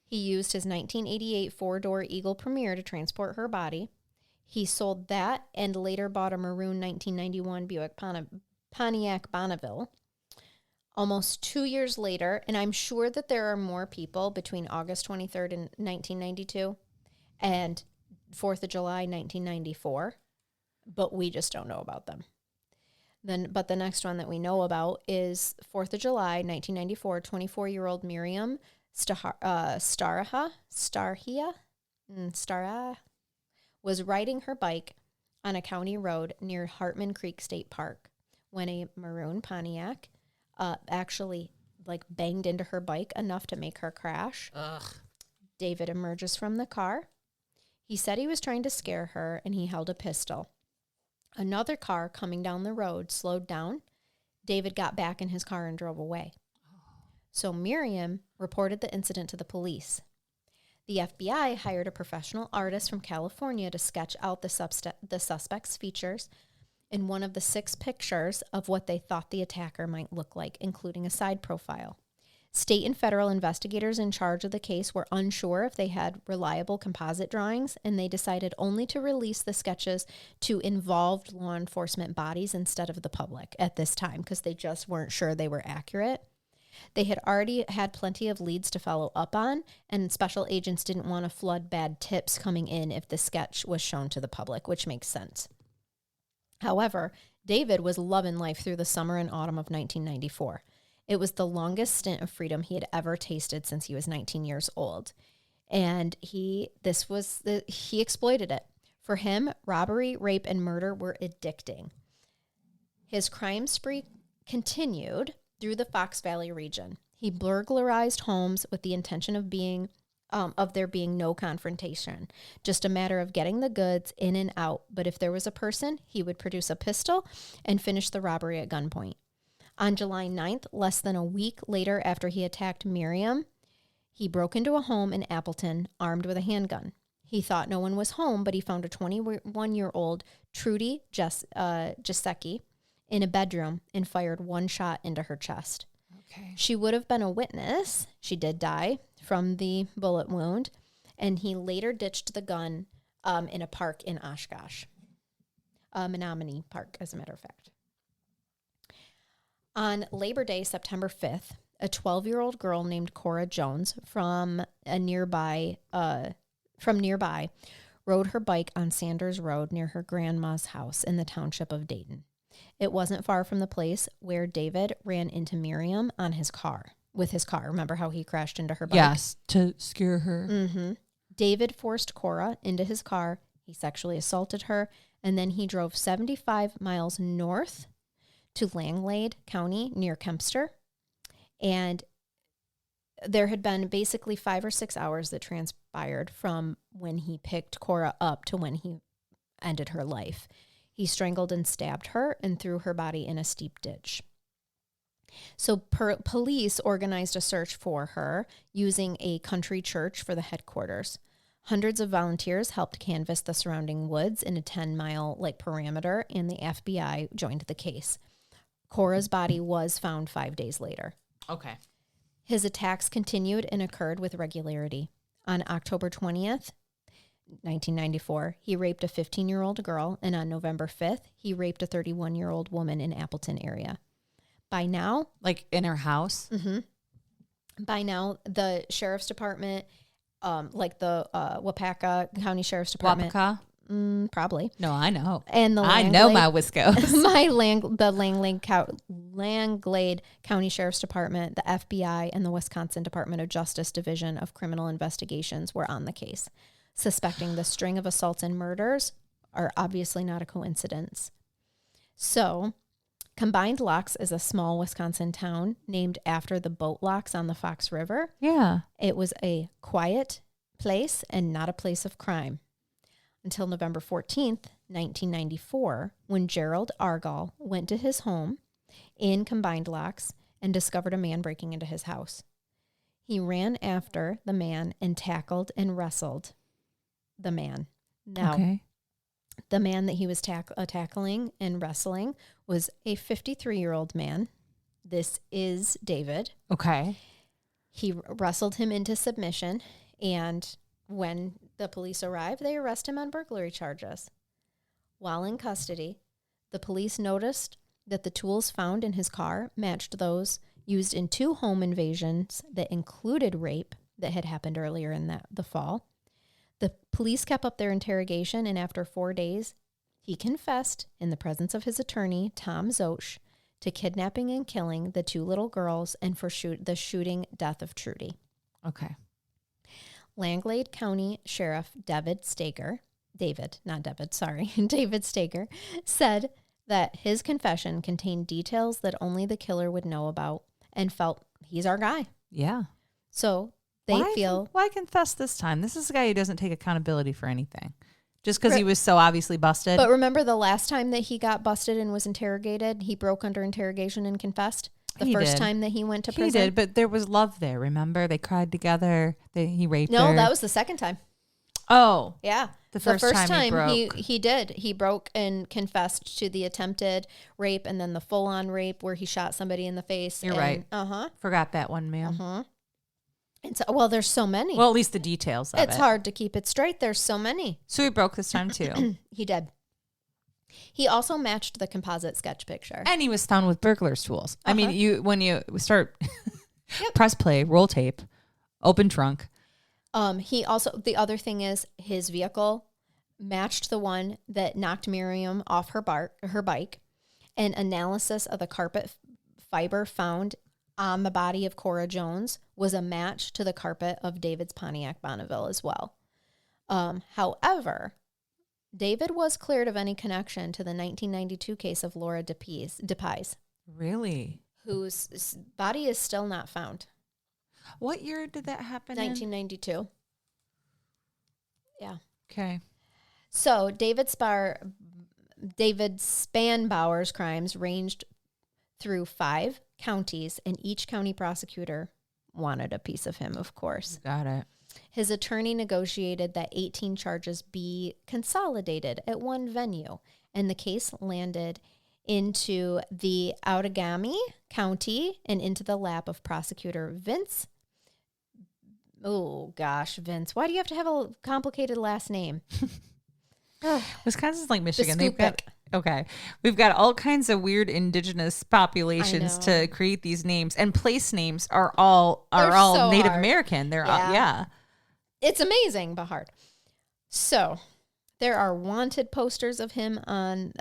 He used his 1988 four-door Eagle Premier to transport her body. He sold that and later bought a maroon 1991 Buick Pontiac Bonneville. Almost 2 years later, and I'm sure that there are more people between August 23rd in 1992 and 4th of July 1994, but we just don't know about them. But the next one that we know about is 4th of July 1994, 24-year-old Miriam Starha was riding her bike on a county road near Hartman Creek State Park when a maroon Pontiac actually banged into her bike enough to make her crash. Ugh. David emerges from the car. He said he was trying to scare her, and he held a pistol. Another car coming down the road slowed down. David got back in his car and drove away. So Miriam reported the incident to the police. The FBI hired a professional artist from California to sketch out the suspect's features in one of the 6 pictures of what they thought the attacker might look like, including a side profile. State and federal investigators in charge of the case were unsure if they had reliable composite drawings, and they decided only to release the sketches to involved law enforcement bodies instead of the public at this time, because they just weren't sure they were accurate. They had already had plenty of leads to follow up on, and special agents didn't want to flood bad tips coming in if the sketch was shown to the public, which makes sense. However, David was loving life through the summer and autumn of 1994. It was the longest stint of freedom he had ever tasted since he was 19 years old. And he exploited it. For him, robbery, rape, and murder were addicting. His crime spree continued through the Fox Valley region. He burglarized homes with the intention of there being no confrontation, just a matter of getting the goods in and out. But if there was a person, he would produce a pistol and finish the robbery at gunpoint. On July 9th, less than a week later after he attacked Miriam, he broke into a home in Appleton armed with a handgun. He thought no one was home, but he found a 21-year-old Trudy Giesecke in a bedroom and fired one shot into her chest. Okay. She would have been a witness. She did die from the bullet wound, and he later ditched the gun in a park in Oshkosh. Menominee Park, as a matter of fact. On Labor Day, September 5th, a 12-year-old girl named Cora Jones from nearby rode her bike on Sanders Road near her grandma's house in the township of Dayton. It wasn't far from the place where David ran into Miriam with his car. Remember how he crashed into her bike? Yes, to scare her. Mm-hmm. David forced Cora into his car. He sexually assaulted her, and then he drove 75 miles north to Langlade County near Kempster. And there had been basically 5 or 6 hours that transpired from when he picked Cora up to when he ended her life. He strangled and stabbed her and threw her body in a steep ditch. So police organized a search for her using a country church for the headquarters. Hundreds of volunteers helped canvass the surrounding woods in a 10-mile perimeter, and the FBI joined the case. Cora's body was found 5 days later. Okay. His attacks continued and occurred with regularity. On October 20th, 1994, he raped a 15-year-old girl, and on November 5th, he raped a 31-year-old woman in Appleton area. By now... in her house? Mm-hmm. By now, the sheriff's department, the Wapaka County Sheriff's Department... Wapaka? Probably. No, I know. And I know my Wiscos. the Langlade County Sheriff's Department, the FBI, and the Wisconsin Department of Justice Division of Criminal Investigations were on the case, suspecting the string of assaults and murders are obviously not a coincidence. So, Combined Locks is a small Wisconsin town named after the boat locks on the Fox River. Yeah. It was a quiet place and not a place of crime. Until November 14th, 1994, when Gerald Argall went to his home in Combined Locks and discovered a man breaking into his house. He ran after the man and tackled and wrestled the man. Now, the man that he was tackling and wrestling was a 53-year-old man. This is David. Okay. He wrestled him into submission, and when the police arrive, they arrest him on burglary charges. While in custody, the police noticed that the tools found in his car matched those used in 2 home invasions that included rape that had happened earlier in the fall. The police kept up their interrogation, and after 4 days, he confessed in the presence of his attorney, Tom Zosch, to kidnapping and killing the 2 little girls and for the shooting death of Trudy. Okay. Langlade County Sheriff David Staker said that his confession contained details that only the killer would know about and felt he's our guy. Yeah. So why confess this time? This is a guy who doesn't take accountability for anything. Just because he was so obviously busted. But remember the last time that he got busted and was interrogated, he broke under interrogation and confessed? The first time that he went to prison? He did, but there was love there, remember? They cried together. He raped her. No, that was the second time. Oh. Yeah. The first time he broke. He did. He broke and confessed to the attempted rape and then the full-on rape where he shot somebody in the face. You're right. Uh-huh. Forgot that one, ma'am. Uh-huh. And so, there's so many. Well, at least the details of it. It's hard to keep it straight. There's so many. So he broke this time, too. He did. He also matched the composite sketch picture. And he was found with burglar's tools. I mean, when you start press play, roll tape, open trunk. He also, the other thing is his vehicle matched the one that knocked Miriam off her bike. An analysis of the carpet fiber found on the body of Cora Jones was a match to the carpet of David's Pontiac Bonneville as well. However, David was cleared of any connection to the 1992 case of Laura DePies. Really? Whose body is still not found. What year did that happen 1992. Yeah. Okay. So David Spanbauer's crimes ranged through 5 counties, and each county prosecutor wanted a piece of him, of course. Got it. His attorney negotiated that 18 charges be consolidated at one venue, and the case landed into the Outagamie County and into the lap of prosecutor Vince. Oh, gosh, Vince. Why do you have to have a complicated last name? Wisconsin's like Michigan. We've got all kinds of weird indigenous populations to create these names, and place names are all so Native hard. American. They're all. It's amazing, but hard. So there are wanted posters of him on,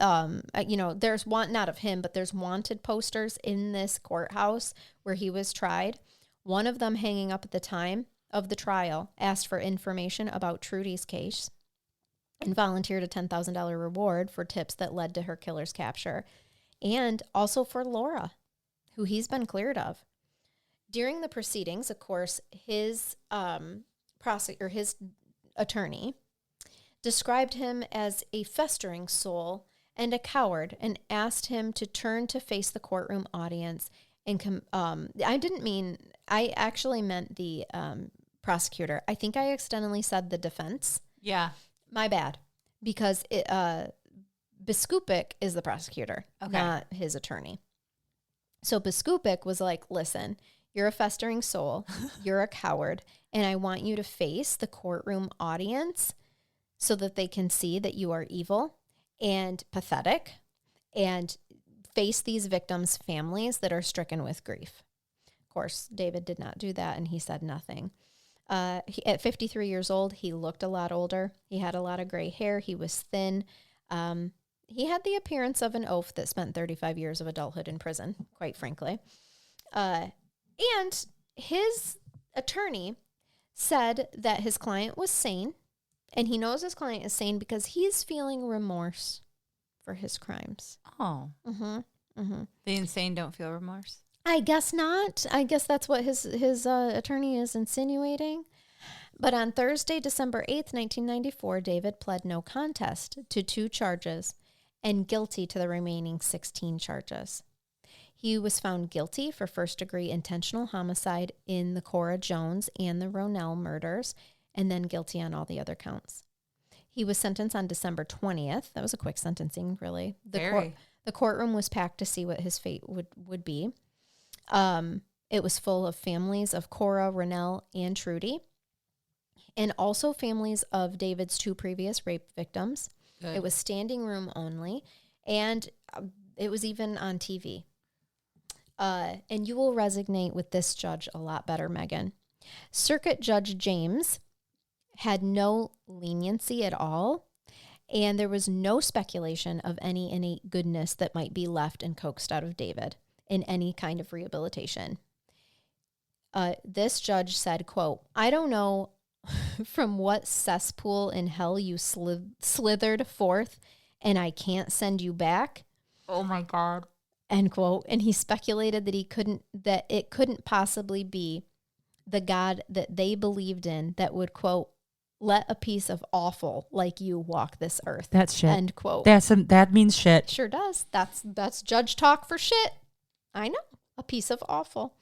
there's not of him, but there's wanted posters in this courthouse where he was tried. One of them hanging up at the time of the trial asked for information about Trudy's case and volunteered a $10,000 reward for tips that led to her killer's capture, and also for Laura, who he's been cleared of. During the proceedings, of course, his his attorney described him as a festering soul and a coward, and asked him to turn to face the courtroom audience. And I actually meant the prosecutor. I think I accidentally said the defense. Yeah. My bad, because Biskupik is the prosecutor, not his attorney. So Biskupik was like, listen, you're a festering soul, you're a coward, and I want you to face the courtroom audience so that they can see that you are evil and pathetic, and face these victims' families that are stricken with grief. Of course, David did not do that, and he said nothing. At 53 years old, he looked a lot older. He had a lot of gray hair. He was thin. He had the appearance of an oaf that spent 35 years of adulthood in prison, quite frankly. And his attorney said that his client was sane, and he knows his client is sane because he's feeling remorse for his crimes. Oh. Mm-hmm. Mm-hmm. The insane don't feel remorse? I guess not. I guess that's what his attorney is insinuating. But on Thursday, December 8th, 1994, David pled no contest to 2 charges and guilty to the remaining 16 charges. He was found guilty for first-degree intentional homicide in the Cora Jones and the Ronell murders, and then guilty on all the other counts. He was sentenced on December 20th. That was a quick sentencing, really. The courtroom was packed to see what his fate would be. It was full of families of Cora, Ronell, and Trudy, and also families of David's 2 previous rape victims. Good. It was standing room only, and it was even on TV. And you will resonate with this judge a lot better, Megan. Circuit Judge James had no leniency at all, and there was no speculation of any innate goodness that might be left and coaxed out of David in any kind of rehabilitation. This judge said, quote, "I don't know from what cesspool in hell you slithered forth, and I can't send you back." Oh my God. End quote. And he speculated that it couldn't possibly be the God that they believed in that would, quote, "let a piece of awful like you walk this earth." That's shit. End quote. That means shit. Sure does. That's judge talk for shit. I know. A piece of awful.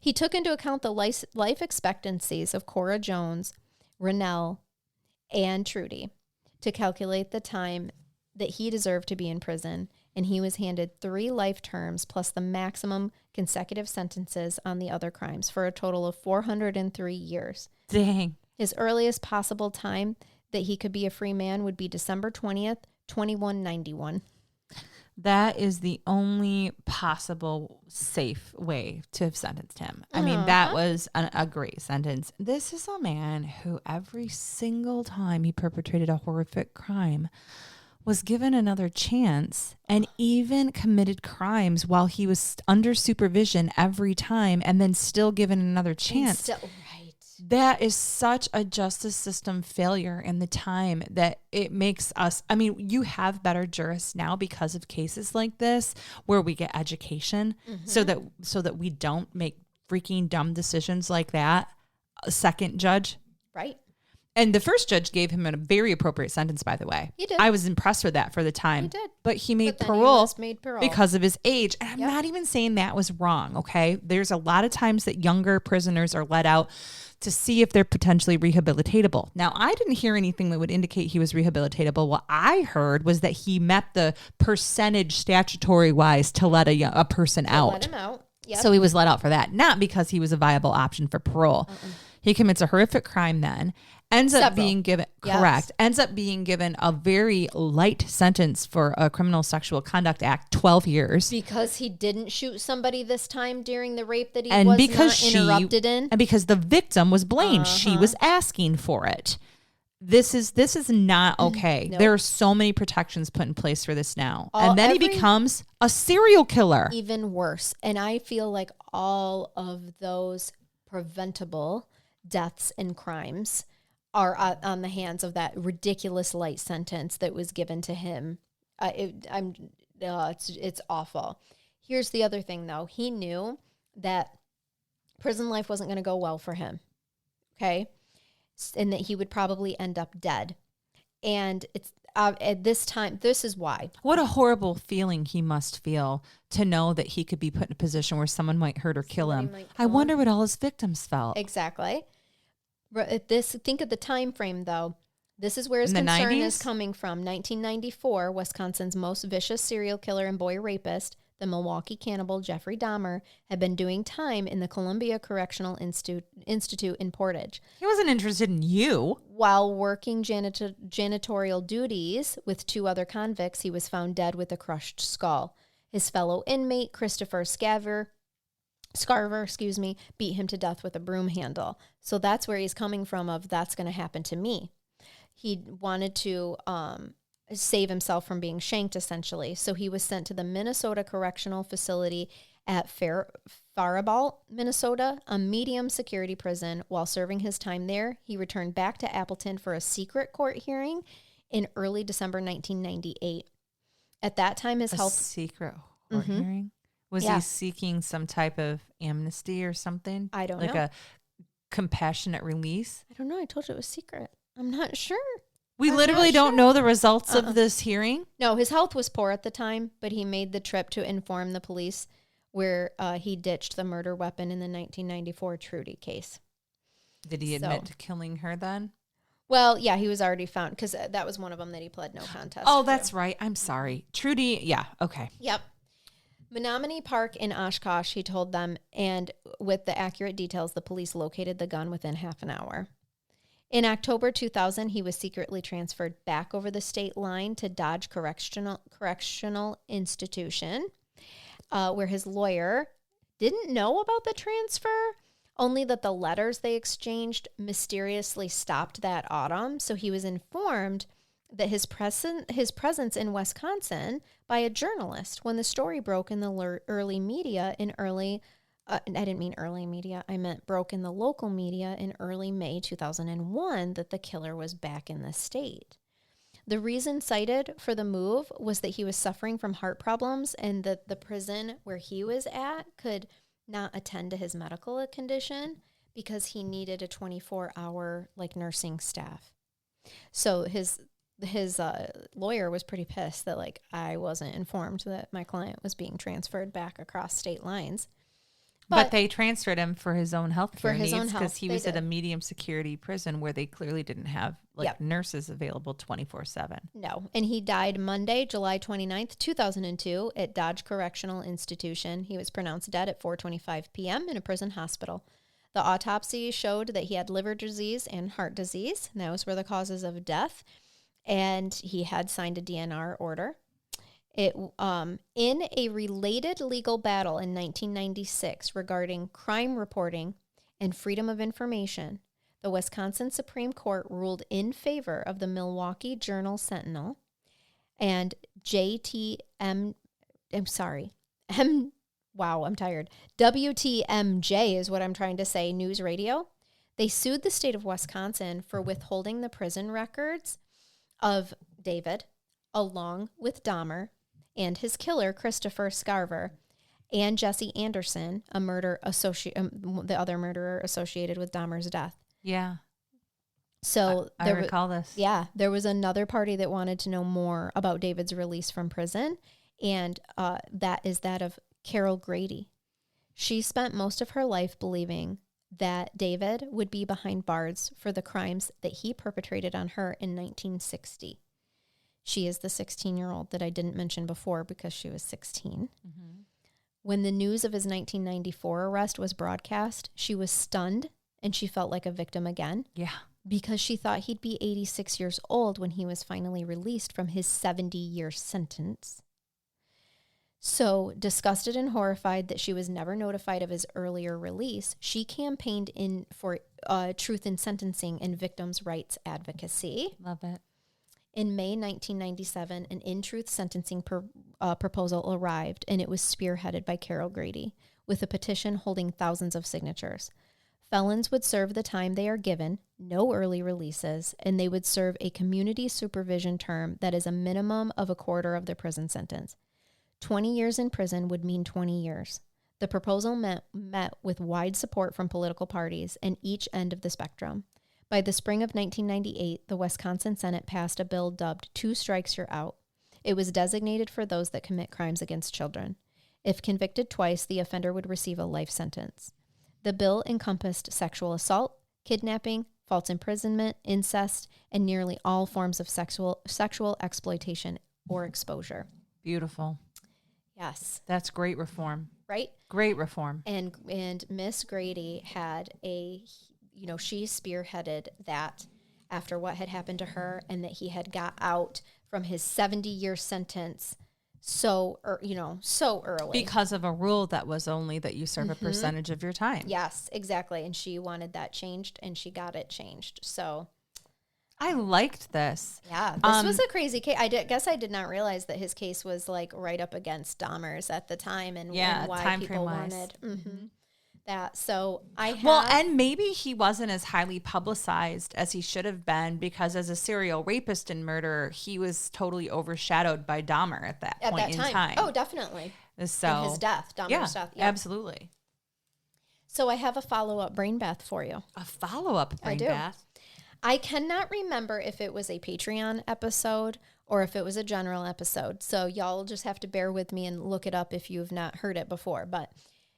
He took into account the life expectancies of Cora Jones, Ronell, and Trudy to calculate the time that he deserved to be in prison, and he was handed 3 life terms plus the maximum consecutive sentences on the other crimes for a total of 403 years. Dang. His earliest possible time that he could be a free man would be December 20th, 2191. That is the only possible safe way to have sentenced him. I mean, that was a great sentence. This is a man who every single time he perpetrated a horrific crime was given another chance and even committed crimes while he was under supervision every time and then still given another chance. Right. That is such a justice system failure in the time that it makes us, I mean, you have better jurists now because of cases like this where we get education so that we don't make freaking dumb decisions like that. A second judge. Right. And the first judge gave him a very appropriate sentence, by the way. He did. I was impressed with that for the time. He did. But he made, But then parole, made parole because of his age. And I'm not even saying that was wrong, okay? There's a lot of times that younger prisoners are let out to see if they're potentially rehabilitatable. Now, I didn't hear anything that would indicate he was rehabilitatable. What I heard was that he met the percentage statutory-wise to let a person out. Let him out. Yep. So he was let out for that, not because he was a viable option for parole. He commits a horrific crime then, ends up being given, ends up being given a very light sentence for a criminal sexual conduct act, 12 years. Because he didn't shoot somebody this time during the rape that he And was because not interrupted in. And because the victim was blamed. She was asking for it. This is not okay. Nope. There are so many protections put in place for this now. And then he becomes a serial killer. Even worse. And I feel like all of those preventable deaths and crimes are on the hands of that ridiculous light sentence that was given to him. It's awful. Here's the other thing, though. He knew that prison life wasn't going to go well for him. Okay. And that he would probably end up dead. And it's at this time, this is why. What a horrible feeling he must feel to know that he could be put in a position where someone might hurt or kill him. I wonder what all his victims felt. Exactly. Think of the time frame, though. This is where his concern is coming from. 1994, Wisconsin's most vicious serial killer and boy rapist, the Milwaukee cannibal Jeffrey Dahmer, had been doing time in the Columbia Correctional Institute in Portage. He wasn't interested in you. While working janitorial duties with 2 other convicts, he was found dead with a crushed skull. His fellow inmate, Christopher Scarver, beat him to death with a broom handle. So that's where he's coming from of that's going to happen to me. He wanted to save himself from being shanked, essentially. So he was sent to the Minnesota Correctional Facility at Faribault, Minnesota, a medium security prison. While serving his time there, he returned back to Appleton for a secret court hearing in early December 1998. At that time, his health... secret court hearing? Was he seeking some type of amnesty or something? I don't know. Like a compassionate release? I don't know. I told you it was secret. I'm not sure. We literally don't know the results of this hearing? No, his health was poor at the time, but he made the trip to inform the police where he ditched the murder weapon in the 1994 Trudy case. Did he admit to killing her then? Well, yeah, he was already found because that was one of them that he pled no contest. Oh, that's right. I'm sorry. Trudy, yeah, okay. Yep. Menominee Park in Oshkosh, he told them, and with the accurate details, the police located the gun within half an hour. In October 2000, he was secretly transferred back over the state line to Dodge Correctional Institution, where his lawyer didn't know about the transfer, only that the letters they exchanged mysteriously stopped that autumn. So he was informed that his presence in Wisconsin by a journalist when the story broke in the early media in early I didn't mean early media. I meant broke in the local media in early May 2001 that the killer was back in the state. The reason cited for the move was that he was suffering from heart problems and that the prison where he was at could not attend to his medical condition because he needed a 24-hour nursing staff. So his lawyer was pretty pissed that I wasn't informed that my client was being transferred back across state lines. But they transferred him for his own health care needs because he was at a medium security prison where they clearly didn't have nurses available 24/7. No. And he died Monday, July 29th, 2002 at Dodge Correctional Institution. He was pronounced dead at 4:25 p.m. in a prison hospital. The autopsy showed that he had liver disease and heart disease, and those were the causes of death. And he had signed a DNR order. In a related legal battle in 1996 regarding crime reporting and freedom of information, the Wisconsin Supreme Court ruled in favor of the Milwaukee Journal-Sentinel and WTMJ is what I'm trying to say, News Radio. They sued the state of Wisconsin for withholding the prison records of David, along with Dahmer and his killer, Christopher Scarver, and Jesse Anderson, the other murderer associated with Dahmer's death. Yeah. So I recall this. Yeah, there was another party that wanted to know more about David's release from prison, and that is that of Carol Grady. She spent most of her life believing that David would be behind bars for the crimes that he perpetrated on her in 1960. She is the 16-year-old that I didn't mention before because she was 16. Mm-hmm. When the news of his 1994 arrest was broadcast, she was stunned and she felt like a victim again. Yeah. Because she thought he'd be 86 years old when he was finally released from his 70-year sentence. So, disgusted and horrified that she was never notified of his earlier release, she campaigned for truth in sentencing and victims' rights advocacy. Love it. In May 1997, an in-truth sentencing proposal arrived, and it was spearheaded by Carol Grady, with a petition holding thousands of signatures. Felons would serve the time they are given, no early releases, and they would serve a community supervision term that is a minimum of a quarter of their prison sentence. 20 years in prison would mean 20 years. The proposal met with wide support from political parties and each end of the spectrum. By the spring of 1998, the Wisconsin Senate passed a bill dubbed 2 Strikes You're Out. It was designated for those that commit crimes against children. If convicted twice, the offender would receive a life sentence. The bill encompassed sexual assault, kidnapping, false imprisonment, incest, and nearly all forms of sexual exploitation or exposure. Beautiful. Yes. That's great reform. Right? Great reform. And Miss Grady had she spearheaded that after what had happened to her and that he had got out from his 70-year sentence so early. Because of a rule that was only that you serve a percentage of your time. Yes, exactly. And she wanted that changed, and she got it changed. So I liked this. Yeah, this was a crazy case. guess I did not realize that his case was like right up against Dahmer's at the time, and why people wanted that. So and maybe he wasn't as highly publicized as he should have been, because as a serial rapist and murderer, he was totally overshadowed by Dahmer at that point in time. Oh, definitely. So and his death, Dahmer's death. Yeah, absolutely. So I have a follow-up brain bath for you. A follow-up brain bath? I cannot remember if it was a Patreon episode or if it was a general episode. So y'all just have to bear with me and look it up if you've not heard it before. But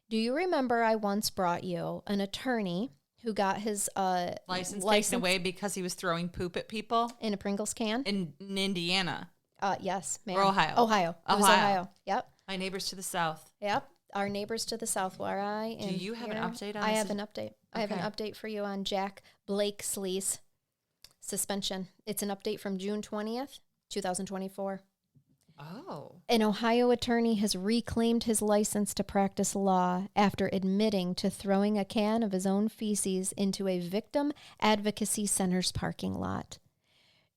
do you remember I once brought you an attorney who got his license taken away because he was throwing poop at people? In a Pringles can? In Indiana. Yes, ma'am. Or Ohio. Ohio. It was Ohio. Yep. My neighbors to the south. Yep. Our neighbors to the south where I am. Do you have an update on this? I have an update. Okay. I have an update for you on Jack Blakesley's suspension. It's an update from June 20th, 2024. Oh. An Ohio attorney has reclaimed his license to practice law after admitting to throwing a can of his own feces into a victim advocacy center's parking lot.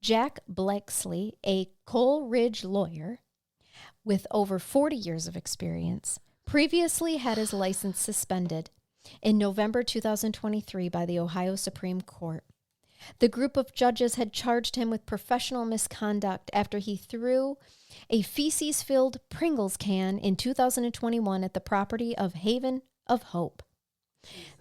Jack Blakesley, a Coal Ridge lawyer with over 40 years of experience, previously had his license suspended in November 2023 by the Ohio Supreme Court. The group of judges had charged him with professional misconduct after he threw a feces-filled Pringles can in 2021 at the property of Haven of Hope.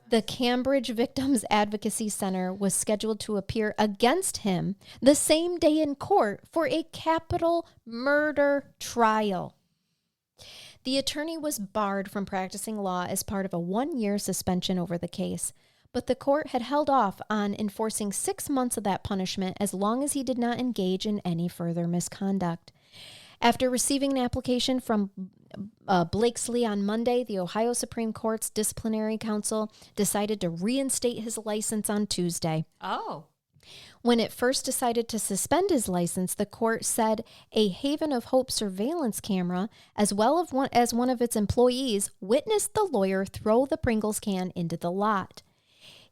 The Cambridge Victims Advocacy Center was scheduled to appear against him the same day in court for a capital murder trial. The attorney was barred from practicing law as part of a 1-year suspension over the case, but the court had held off on enforcing 6 months of that punishment as long as he did not engage in any further misconduct. After receiving an application from Blakesley on Monday, the Ohio Supreme Court's Disciplinary Council decided to reinstate his license on Tuesday. Oh. When it first decided to suspend his license, the court said a Haven of Hope surveillance camera, as well as one of its employees, witnessed the lawyer throw the Pringles can into the lot.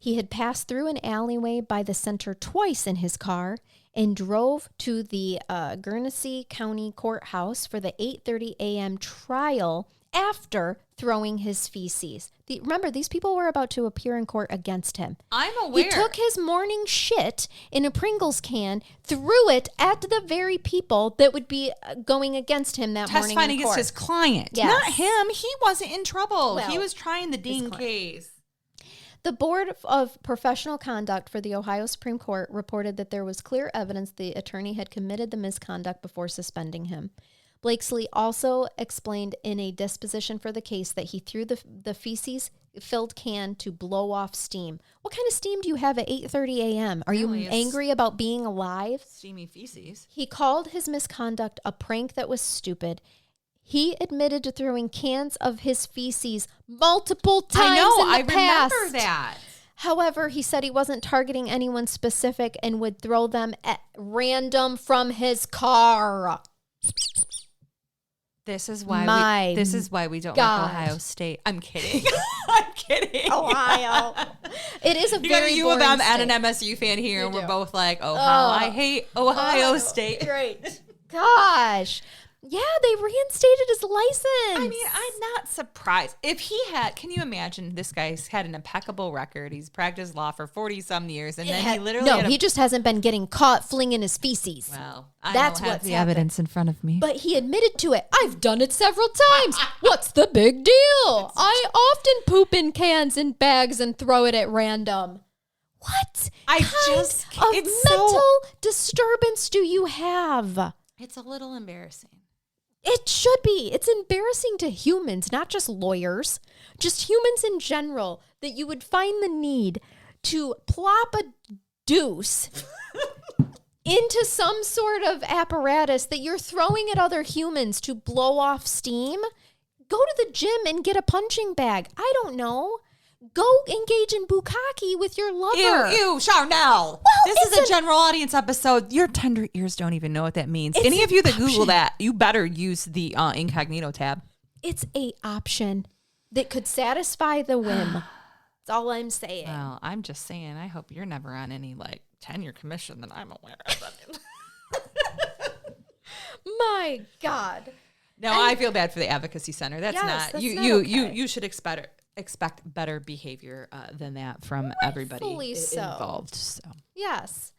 He had passed through an alleyway by the center twice in his car and drove to the Guernsey County Courthouse for the 8:30 a.m. trial after throwing his feces. Remember, these people were about to appear in court against him. I'm aware. He took his morning shit in a Pringles can, threw it at the very people that would be going against him that morning in testifying court. against his client, Yes. not him. He wasn't in trouble. Well, he was trying the ding case. The Board of Professional Conduct for the Ohio Supreme Court reported that there was clear evidence the attorney had committed the misconduct before suspending him. Blakesley also explained in a disposition for the case that he threw the feces-filled can to blow off steam. What kind of steam do you have at 8:30 a.m.? Are you angry about being alive? Steamy feces. He called his misconduct a prank that was stupid. He admitted to throwing cans of his feces multiple times in the past. Remember that. However, he said he wasn't targeting anyone specific and would throw them at random from his car. This is why we don't like Ohio State. I'm kidding. I'm kidding. Ohio. It is a very you boring about state. and an MSU fan here, You and do. we're both like, oh, how I hate Ohio State. Great. Gosh. Yeah, they reinstated his license. I mean, I'm not surprised. If he had, can you imagine this guy's had an impeccable record. He's practiced law for 40-some years, and then he literally he just hasn't been getting caught flinging his feces. Well, I That's don't have what's the happened. evidence in front of me. But he admitted to it. I've done it several times. What's the big deal? I often poop in cans and bags and throw it at random. What kind of mental disturbance do you have? It's a little embarrassing. It should be. It's embarrassing to humans, not just lawyers, just humans in general, that you would find the need to plop a deuce into some sort of apparatus that you're throwing at other humans to blow off steam. Go to the gym and get a punching bag. I don't know. Go engage in bukkake with your lover. Ew, Charnell. Well, this is a general audience episode. Your tender ears don't even know what that means. It's Any of you that an Google that, you better use the incognito tab. It's an option that could satisfy the whim. That's all I'm saying. Well, I'm just saying, I hope you're never on any tenure commission that I'm aware of. My God. No, I feel bad for the advocacy center. That's okay. You should expect better behavior than that from everybody involved. So Yes.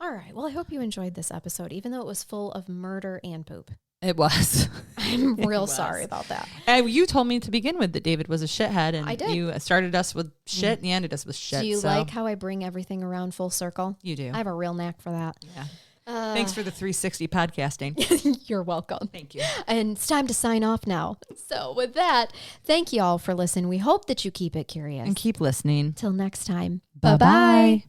All right. Well, I hope you enjoyed this episode, even though it was full of murder and poop. it was. I'm real sorry about that. And you told me to begin with that David was a shithead, and I did. you started us with shit and you ended us with shit. Do you like how I bring everything around full circle? You do. I have a real knack for that. Yeah. Thanks for the 360 podcasting. You're welcome. Thank you. And it's time to sign off now. So with that, thank you all for listening. We hope that you keep it curious. And keep listening. Till next time. Bye-bye.